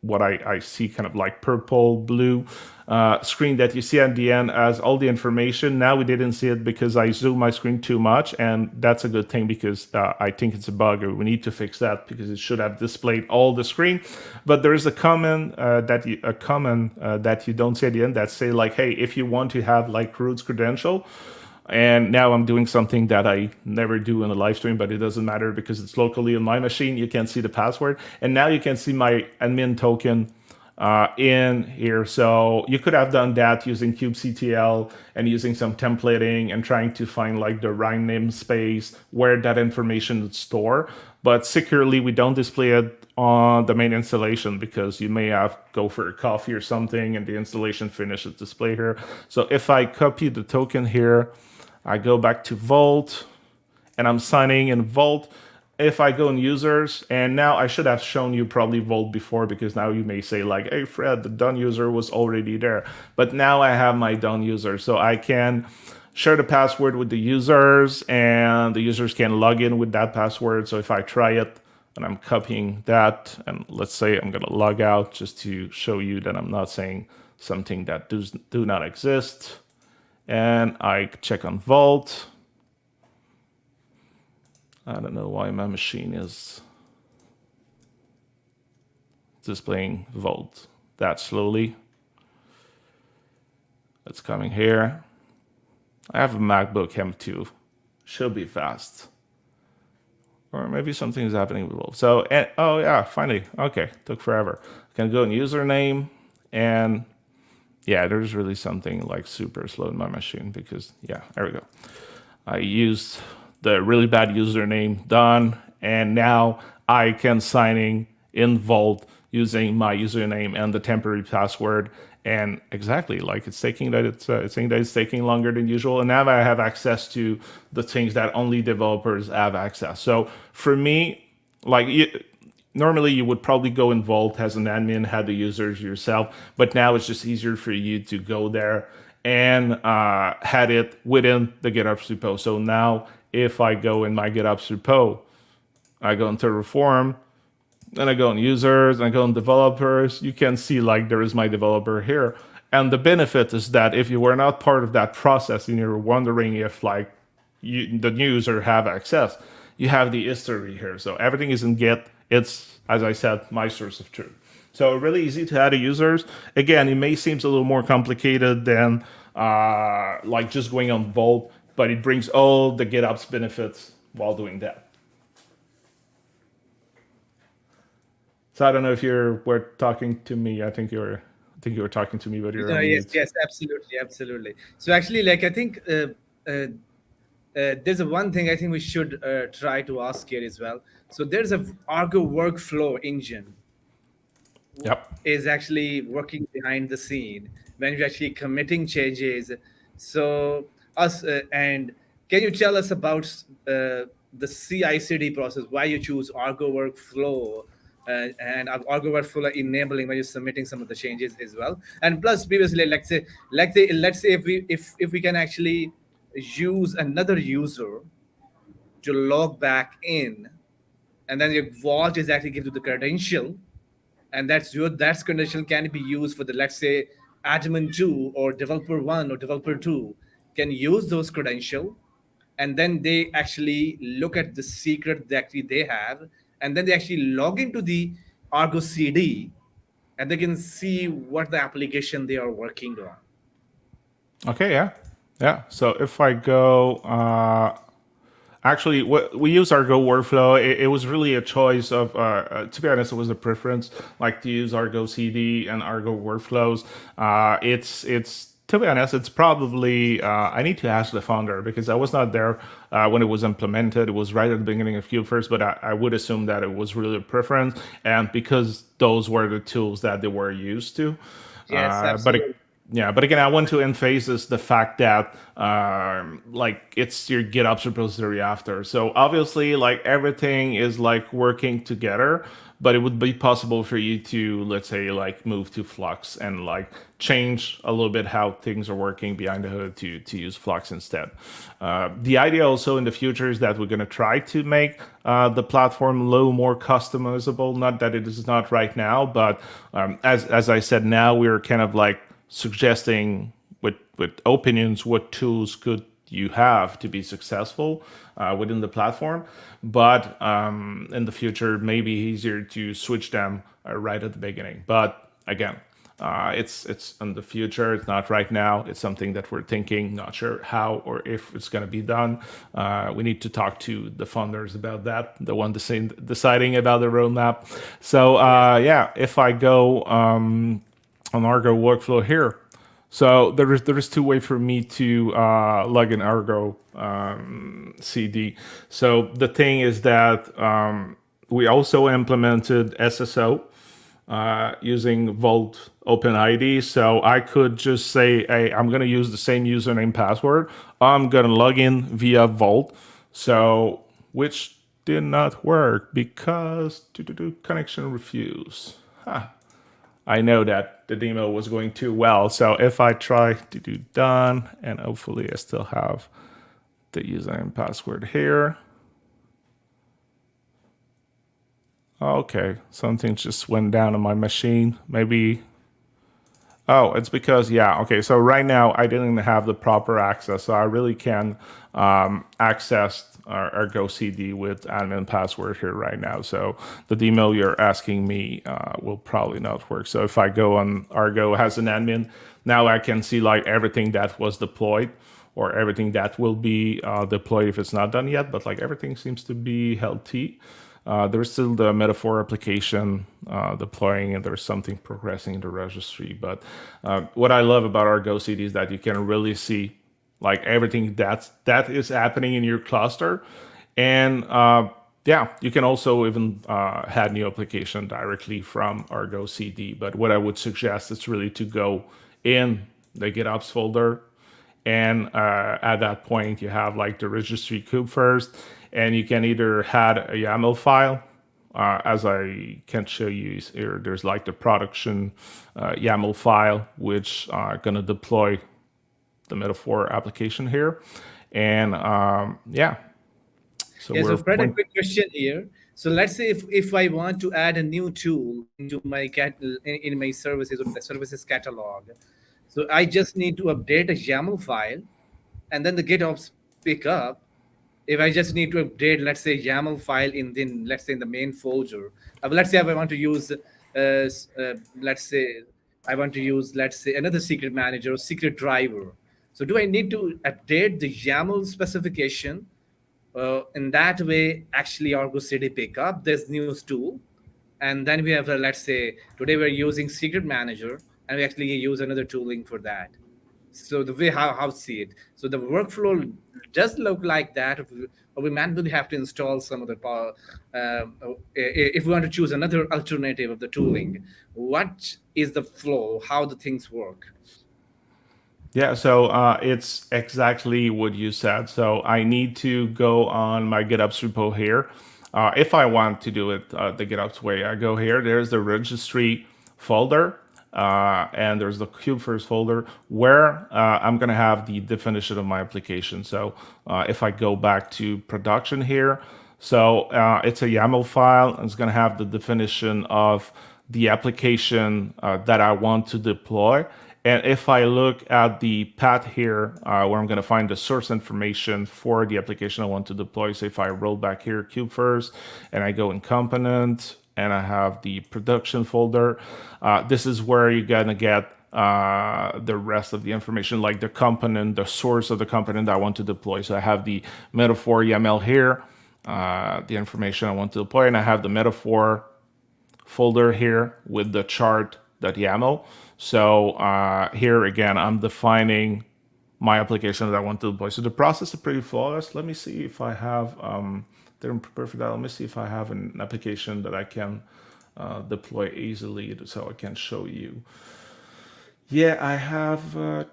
what I see kind of like purple, blue screen that you see at the end as all the information. Now we didn't see it because I zoomed my screen too much, and that's a good thing because I think it's a bug. We need to fix that because it should have displayed all the screen. But there is a comment that you don't see at the end that say like, hey, if you want to have like root credential. And now I'm doing something that I never do in a live stream, but it doesn't matter because it's locally on my machine. You can see the password. And now you can see my admin token in here. So you could have done that using kubectl and using some templating and trying to find like the right namespace where that information is stored. But securely, we don't display it on the main installation because you may have go for a coffee or something and the installation finishes display here. So if I copy the token here, I go back to Vault, and I'm signing in Vault. If I go in users, and now I should have shown you probably Vault before because now you may say like, hey, Fred, the done user was already there. But now I have my done user, so I can share the password with the users, and the users can log in with that password. So if I try it, and I'm copying that, and let's say I'm going to log out just to show you that I'm not saying something that do not exist. And I check on Vault. I don't know why my machine is displaying Vault that slowly. It's coming here. I have a MacBook M2. Should be fast. Or maybe something is happening with Vault. So, oh yeah, finally. Okay, took forever. I can go in username, and yeah, there's really something like super slow in my machine because, yeah, there we go. I used the really bad username done, and now I can sign in Vault using my username and the temporary password. And exactly, like it's taking that it's saying that it's taking longer than usual, and now I have access to the things that only developers have access. So for me, like normally you would probably go in Vault as an admin, have the users yourself, but now it's just easier for you to go there and had it within the GitOps repo. So now if I go in my GitOps repo, I go into Terraform, then I go on users, and I go on developers. You can see like there is my developer here. And the benefit is that if you were not part of that process and you're wondering if like the new user have access, you have the history here. So everything is in Git. It's, as I said, my source of truth. So really easy to add users. Again, it may seem a little more complicated than like just going on Vault, but it brings all the GitOps benefits while doing that. So I don't know if were talking to me. I think you were talking to me, but you're on Yes, mute. yes, absolutely. So actually, like I think there's a one thing I think we should try to ask here as well. So there's a Argo workflow engine Yep. is actually working behind the scene when you're actually committing changes. So us and can you tell us about the CI/CD process? Why you choose Argo workflow? And Argo workflow enabling when you're submitting some of the changes as well. And plus, previously, let's say if we can actually use another user to log back in, and then your vault is actually give you the credential, and that's credential can be used for the, let's say, admin 2 or developer 1 or developer 2 can use those credential, and then they actually look at the secret that actually they have, and then they actually log into the Argo CD, and they can see what the application they are working on. Okay. Yeah. Yeah. So if I go, actually, we use Argo workflow. It was really a choice of, to be honest, it was a preference, like to use Argo CD and Argo workflows. It's to be honest, it's probably I need to ask the founder because I was not there when it was implemented. It was right at the beginning of Kubefirst, but I would assume that it was really a preference, and because those were the tools that they were used to. Yes, But absolutely. yeah, but again, I want to emphasize the fact that like it's your GitOps repository after. So obviously, like everything is like working together, but it would be possible for you to, let's say, like move to Flux and like change a little bit how things are working behind the hood to use Flux instead. The idea also in the future is that we're going to try to make the platform a little more customizable. Not that it is not right now, but as I said, now we're kind of like suggesting with opinions what tools could you have to be successful within the platform, but in the future maybe easier to switch them right at the beginning. But again, it's in the future. It's not right now. It's something that we're thinking. Not sure how or if it's going to be done. We need to talk to the funders about that. The one deciding about the roadmap. So yeah, if I go on Argo workflow here. So there is two ways for me to log in Argo CD. So the thing is that we also implemented SSO using Vault OpenID. So I could just say, hey, I'm going to use the same username password. I'm going to log in via Vault. So which did not work because connection refused. I know that the demo was going too well. So if I try to do done, and hopefully I still have the username password here. Okay, something just went down on my machine. Maybe, oh, it's because, yeah, okay. So right now I didn't have the proper access. So I really can access our Go CD with admin password here right now. So the demo you're asking me will probably not work. So if I go on Argo as an admin, now I can see like everything that was deployed or everything that will be deployed if it's not done yet. But like everything seems to be healthy. There's still the metaphor application deploying, and there's something progressing in the registry. But what I love about our Go CD is that you can really see like everything that is happening in your cluster. And yeah, you can also even add new application directly from Argo CD. But what I would suggest is really to go in the GitOps folder, and at that point you have like the registry Kubefirst, and you can either add a YAML file, as I can show you here. There's like the production YAML file, which gonna deploy the Metaphor application here. And yeah, so Yeah, so we're Fred, a point. quick question here. So let's say if I want to add a new tool into my in my services or the services catalog, so I just need to update a YAML file, and then the GitOps pick up. If I just need to update, let's say YAML file let's say in the main folder. Let's say if I want to use, let's say I want to use, let's say another secret manager or secret driver. So do I need to update the YAML specification? In that way, actually Argo CD pick up this news tool, and then we have, let's say today we're using secret manager, and we actually use another tooling for that. So the way how see it, so the workflow does look like that, or we manually have to install some other power. If we want to choose another alternative of the tooling, what is the flow, how the things work? Yeah, so it's exactly what you said. So I need to go on my GitOps repo here. If I want to do it the GitOps way, I go here. There's the registry folder, and there's the Kubefirst folder where I'm going to have the definition of my application. So if I go back to production here, so it's a YAML file, and it's going to have the definition of the application that I want to deploy. And if I look at the path here, where I'm going to find the source information for the application I want to deploy, so if I roll back here, Kubefirst, and I go in component, and I have the production folder, this is where you're going to get the rest of the information, like the component, the source of the component that I want to deploy. So I have the Metaphor YAML here, the information I want to deploy, and I have the Metaphor folder here with the chart.yaml. So here again, I'm defining my application that I want to deploy. So the process is pretty flawless. Let me see if I have, didn't prepare for that. Let me see if I have an application that I can deploy easily so I can show you. Yeah, I have, so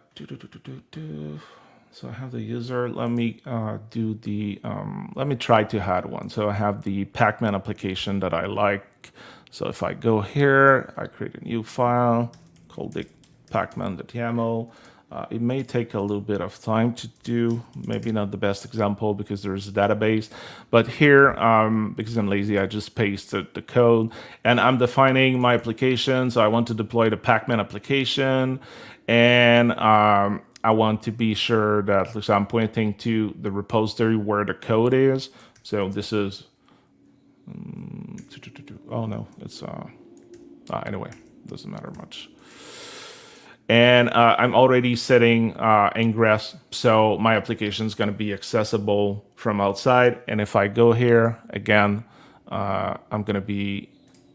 I have the user. Let me let me try to add one. So I have the Pacman application that I like. So if I go here, I create a new file called the pacman.yaml. It may take a little bit of time to do, maybe not the best example because there's a database, but here, because I'm lazy, I just pasted the code and I'm defining my application. So I want to deploy the Pacman application, and I want to be sure that, so I'm pointing to the repository where the code is. So this is, oh no, it's, anyway, doesn't matter much. And I'm already setting ingress, so my application is going to be accessible from outside. And if I go here again, I'm going to be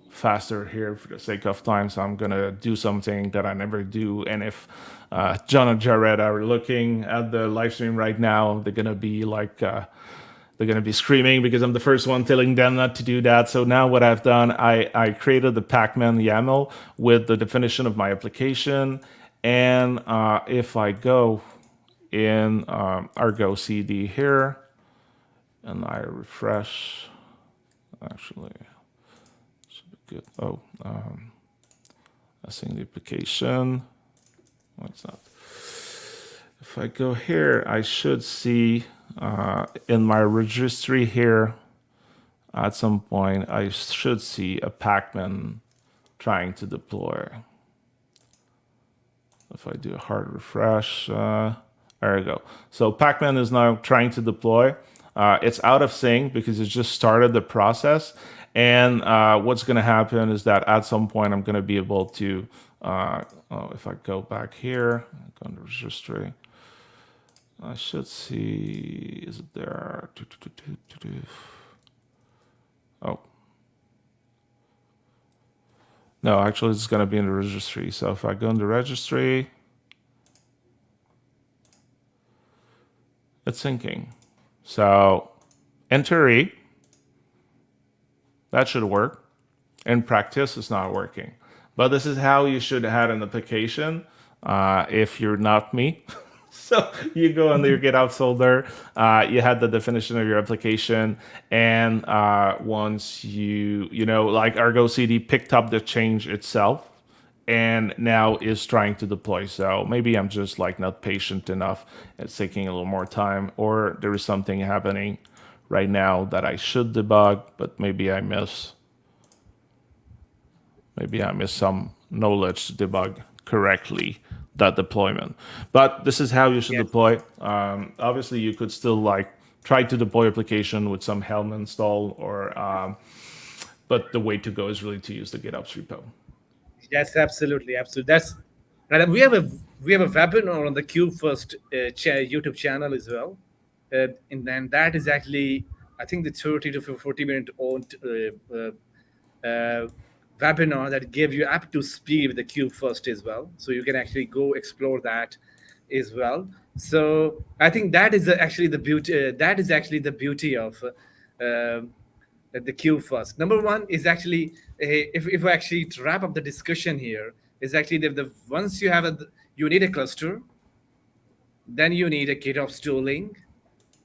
faster here for the sake of time. So I'm going to do something that I never do. And if John and Jared are looking at the live stream right now, they're going to be like, they're going to be screaming because I'm the first one telling them not to do that. So now what I've done, I created the Pacman YAML with the definition of my application. And if I go in Argo CD here, and I refresh, actually, should be good. Oh, I think the application, what's that? If I go here, I should see in my registry here, at some point, I should see a Pacman trying to deploy. If I do a hard refresh, there we go. So Pacman is now trying to deploy. It's out of sync because it just started the process. And what's going to happen is that at some point I'm going to be able to, if I go back here, go into registry, I should see, is it there? Oh. No, actually it's going to be in the registry. So if I go in the registry, It's syncing. So enter E. That should work. In practice, it's not working. But this is how you should have an application if you're not me. So you go under your GitOps folder, you had the definition of your application, and once like Argo CD picked up the change itself, and now is trying to deploy. So maybe I'm just like not patient enough. It's taking a little more time, or there is something happening right now that I should debug, but maybe I miss some knowledge to debug correctly that deployment. But this is how you should Yes. deploy. Obviously, you could still like try to deploy application with some Helm install, but the way to go is really to use the GitOps repo. Yes, absolutely, absolutely. That's and we have a webinar on the Kubefirst YouTube channel as well, and then that is actually I think the 30 to 40 minute old webinar that gave you up to speed with the Kubefirst as well. So you can actually go explore that as well. So I think that is actually the beauty. That is actually the beauty of the Kubefirst. Number one is actually if we actually wrap up the discussion here is actually the once you have you need a cluster, then you need a GitOps tooling,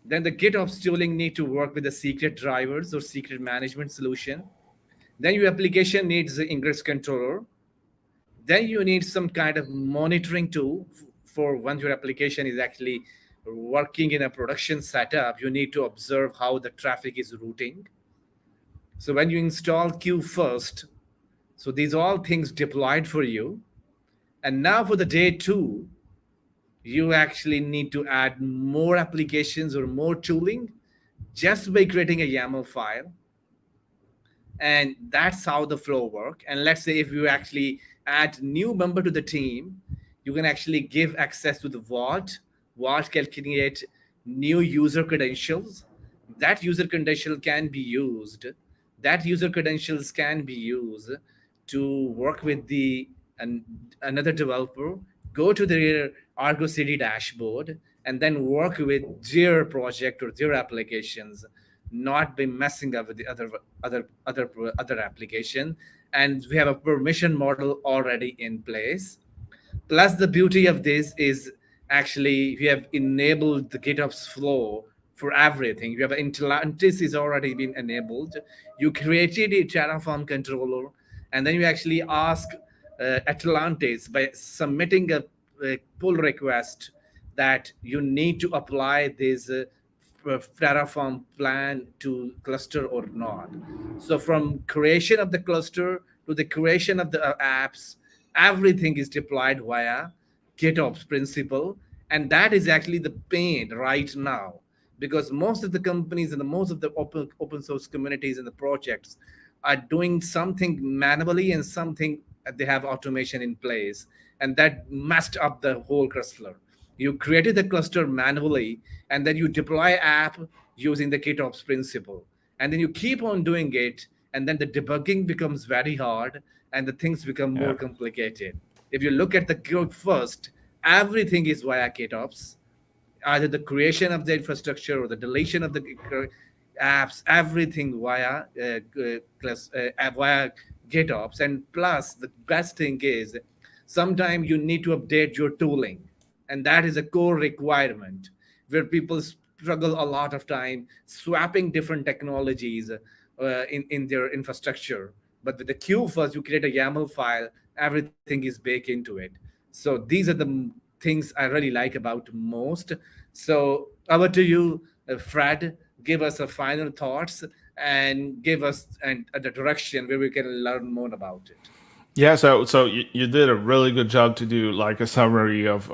then the GitOps tooling need to work with the secret drivers or secret management solution. Then your application needs the ingress controller. Then you need some kind of monitoring tool for once your application is actually working in a production setup. You need to observe how the traffic is routing. So when you install Kubefirst, so these all things deployed for you. And now for the day two, you actually need to add more applications or more tooling just by creating a YAML file. And that's how the flow work. And let's say if you actually add new member to the team, you can actually give access to the vault can create new user credentials. That user credential can be used that user credentials can be used to work with the another developer, go to their Argo CD dashboard, and then work with their project or their applications, not be messing up with the other application. And we have a permission model already in place. Plus, the beauty of this is actually we have enabled the GitOps flow for everything. You have Atlantis is already been enabled. You created a Terraform controller, and then you actually ask Atlantis by submitting a pull request that you need to apply this Terraform plan to cluster or not. So from creation of the cluster to the creation of the apps, everything is deployed via GitOps principle, and that is actually the pain right now because most of the companies and most of the open source communities and the projects are doing something manually and something they have automation in place, and that messed up the whole cluster. You created the cluster manually, and then you deploy app using the GitOps principle, and then you keep on doing it, and then the debugging becomes very hard, and the things become more Yeah. complicated. If you look at the code first, everything is via GitOps, either the creation of the infrastructure or the deletion of the apps, everything via GitOps. And plus, the best thing is sometimes you need to update your tooling, and that is a core requirement where people struggle a lot of time swapping different technologies in their infrastructure. But with the queue first, you create a YAML file, everything is baked into it. So these are the things I really like about most. So over to you, Fred. Give us a final thoughts and give us the direction where we can learn more about it. Yeah, so you did a really good job to do like a summary of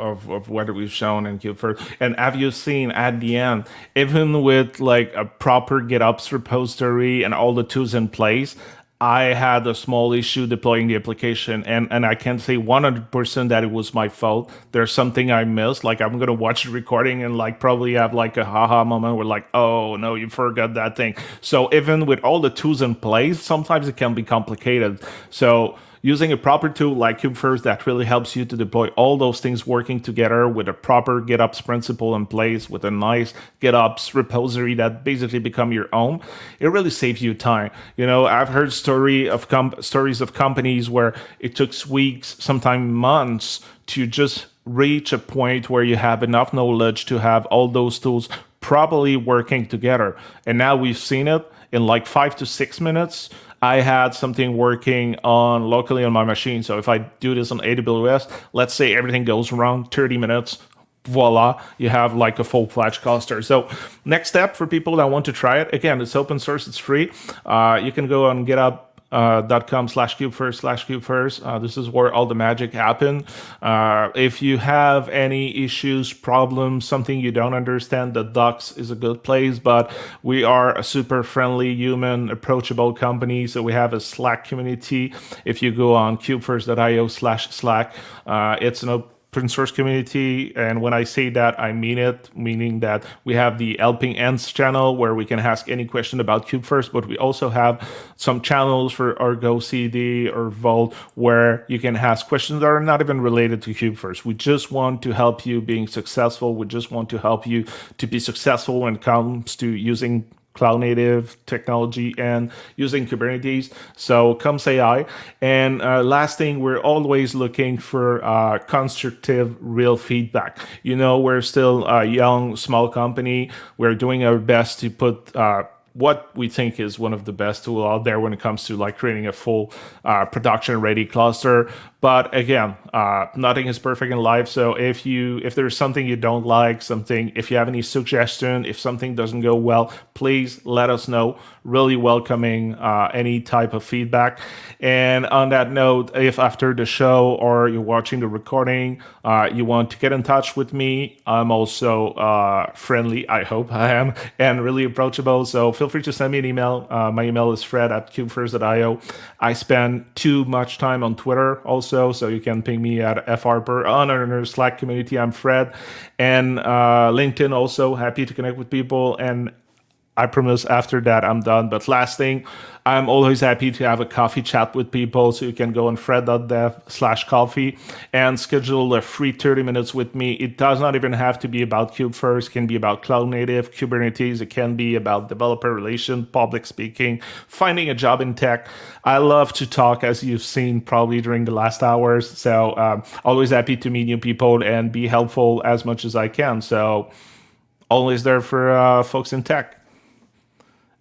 what we've shown in Kubefirst. And have you seen at the end, even with like a proper GitOps repository and all the tools in place, I had a small issue deploying the application, and I can say 100% that it was my fault. There's something I missed. Like I'm gonna watch the recording and like probably have like a haha moment where like, oh no, you forgot that thing. So even with all the tools in place, sometimes it can be complicated. So using a proper tool like Kubefirst that really helps you to deploy all those things working together with a proper GitOps principle in place, with a nice GitOps repository that basically become your own, it really saves you time. I've heard stories of companies where it took weeks, sometimes months, to just reach a point where you have enough knowledge to have all those tools properly working together. And now we've seen it in like 5 to 6 minutes. I had something working on locally on my machine. So if I do this on AWS, let's say everything goes wrong, 30 minutes, voila, you have like a full-fledged cluster. So next step for people that want to try it, again, it's open source, it's free. You can go on github.com/kubefirst/kubefirst. This is where all the magic happen. If you have any issues, problems, something you don't understand, the docs is a good place, but we are a super friendly, human, approachable company. So we have a Slack community. If you go on kubefirst.io/Slack, it's an open source community, and when I say that, I mean it, meaning that we have the helping ends channel where we can ask any question about Kubefirst, but we also have some channels for Argo CD or Vault where you can ask questions that are not even related to Kubefirst. We just want to help you being successful. We just want to help you to be successful when it comes to using cloud native technology and using Kubernetes. So come say hi. And last thing, we're always looking for constructive, real feedback. We're still a young, small company. We're doing our best to put what we think is one of the best tools out there when it comes to like creating a full production ready cluster. But again, nothing is perfect in life. So if there's something you don't like, if you have any suggestion, if something doesn't go well, please let us know. Really welcoming any type of feedback. And on that note, if after the show or you're watching the recording, you want to get in touch with me, I'm also friendly, I hope I am, and really approachable. So feel free to send me an email. My email is fred@kubefirst.io. I spend too much time on Twitter also, so you can ping me at fharper. On our Slack community, I'm Fred. And LinkedIn also, happy to connect with people. And I promise after that I'm done. But last thing, I'm always happy to have a coffee chat with people. So you can go on fred.dev/coffee and schedule a free 30 minutes with me. It does not even have to be about Kubefirst. It can be about cloud native, Kubernetes. It can be about developer relation, public speaking, finding a job in tech. I love to talk, as you've seen probably during the last hours. So always happy to meet new people and be helpful as much as I can. So always there for folks in tech.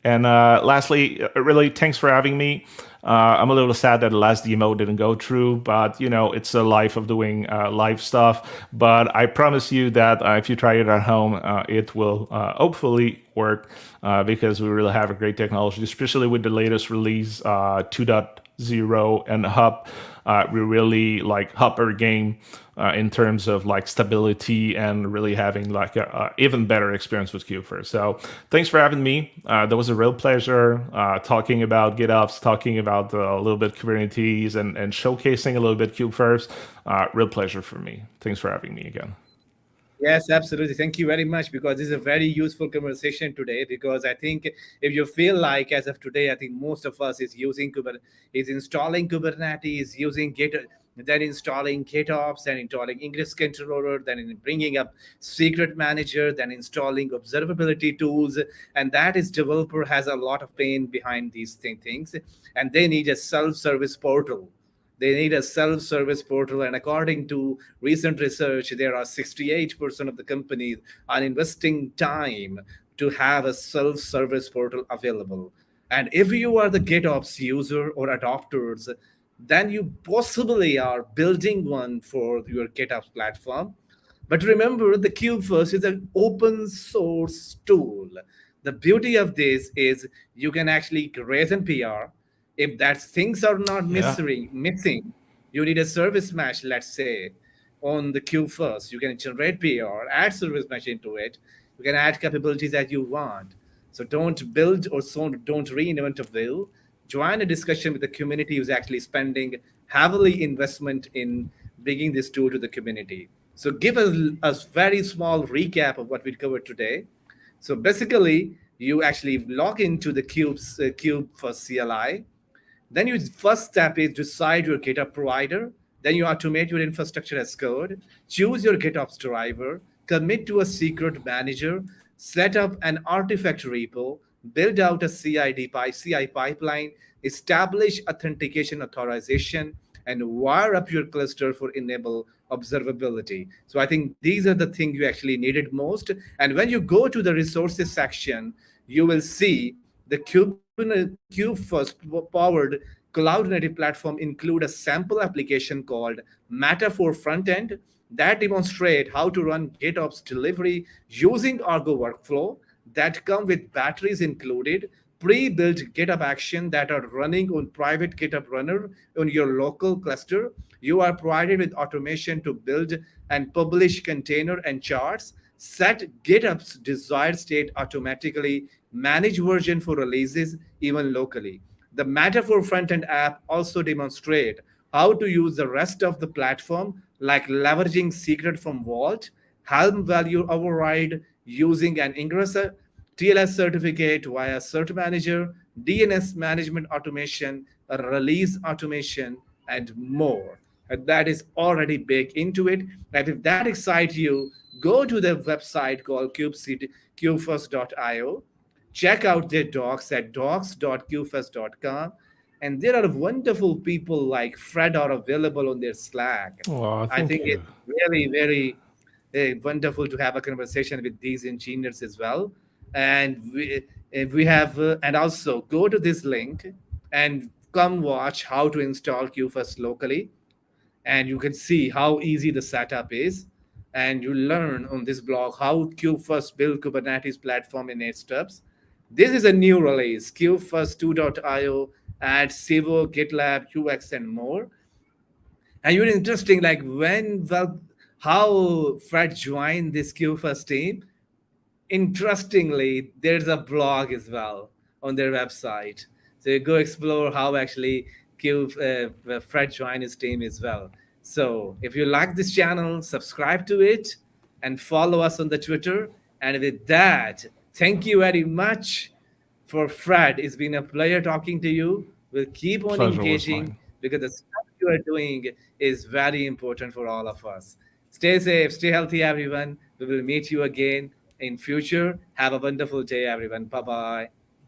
And lastly, really, thanks for having me. I'm a little sad that the last demo didn't go through, but it's a life of doing live stuff. But I promise you that if you try it at home, it will hopefully work because we really have a great technology, especially with the latest release 2.0 and Hub. We really up our game in terms of stability and really having a even better experience with Kubefirst. So thanks for having me. That was a real pleasure talking about GitOps, talking about a little bit Kubernetes and showcasing a little bit Kubefirst. Real pleasure for me. Thanks for having me again. Yes, absolutely. Thank you very much, because this is a very useful conversation today. Because I think if you feel like as of today, I think most of us is installing Kubernetes, using Git, then installing GitOps, then installing Ingress controller, then bringing up secret manager, then installing observability tools, and that is developer has a lot of pain behind these things, and they need a self-service portal. They need a self-service portal, and according to recent research, there are 68% of the companies are investing time to have a self-service portal available. And if you are the GitOps user or adopters, then you possibly are building one for your GitOps platform. But remember, the Kubefirst is an open source tool. The beauty of this is you can actually raise an PR. If that things are not Yeah. missing, you need a service mesh, let's say, on the Kubefirst. You can generate PR, add service mesh into it. You can add capabilities that you want. So don't build or don't reinvent a wheel. Join a discussion with the community who's actually spending heavily investment in bringing this tool to the community. So give us a very small recap of what we covered today. So basically, you actually log into the Kubefirst CLI. Then your first step is decide your GitHub provider. Then you automate your infrastructure as code, choose your GitOps driver, commit to a secret manager, set up an artifact repo, build out a CI pipeline, establish authentication authorization, and wire up your cluster for enable observability. So I think these are the things you actually needed most. And when you go to the resources section, you will see the Kubefirst powered cloud native platform include a sample application called Metaphor Frontend that demonstrate how to run GitOps delivery using Argo workflow that come with batteries included, pre-built GitHub action that are running on private GitHub runner on your local cluster. You are provided with automation to build and publish container and charts, set GitHub's desired state automatically, manage version for releases even locally. The Metaphor frontend app also demonstrate how to use the rest of the platform, like leveraging secret from Vault, Helm value override using an Ingress TLS certificate via Cert Manager, DNS management automation, a release automation, and more. And that is already baked into it. And if that excites you, go to the website called kubefirst.io. Check out their docs at docs.qfest.com. And there are wonderful people like Fred are available on their Slack. Oh, I thank think you. it's very, very wonderful to have a conversation with these engineers as well. And we have, and also go to this link and come watch how to install QFirst locally, and you can see how easy the setup is. And you learn on this blog how Kubefirst build Kubernetes platform in 8 steps. This is a new release, Kubefirst 2.io, adds Civo, GitLab, UX, and more. And you're interesting, like how Fred joined this Kubefirst team. Interestingly, there's a blog as well on their website. So you go explore how actually Fred joined his team as well. So if you like this channel, subscribe to it and follow us on the Twitter. And with that, thank you very much for Fred. It's been a pleasure talking to you. We'll keep on Pleasure was engaging mine. because the stuff you are doing is very important for all of us. Stay safe, stay healthy, everyone. We will meet you again in future. Have a wonderful day, everyone. Bye bye.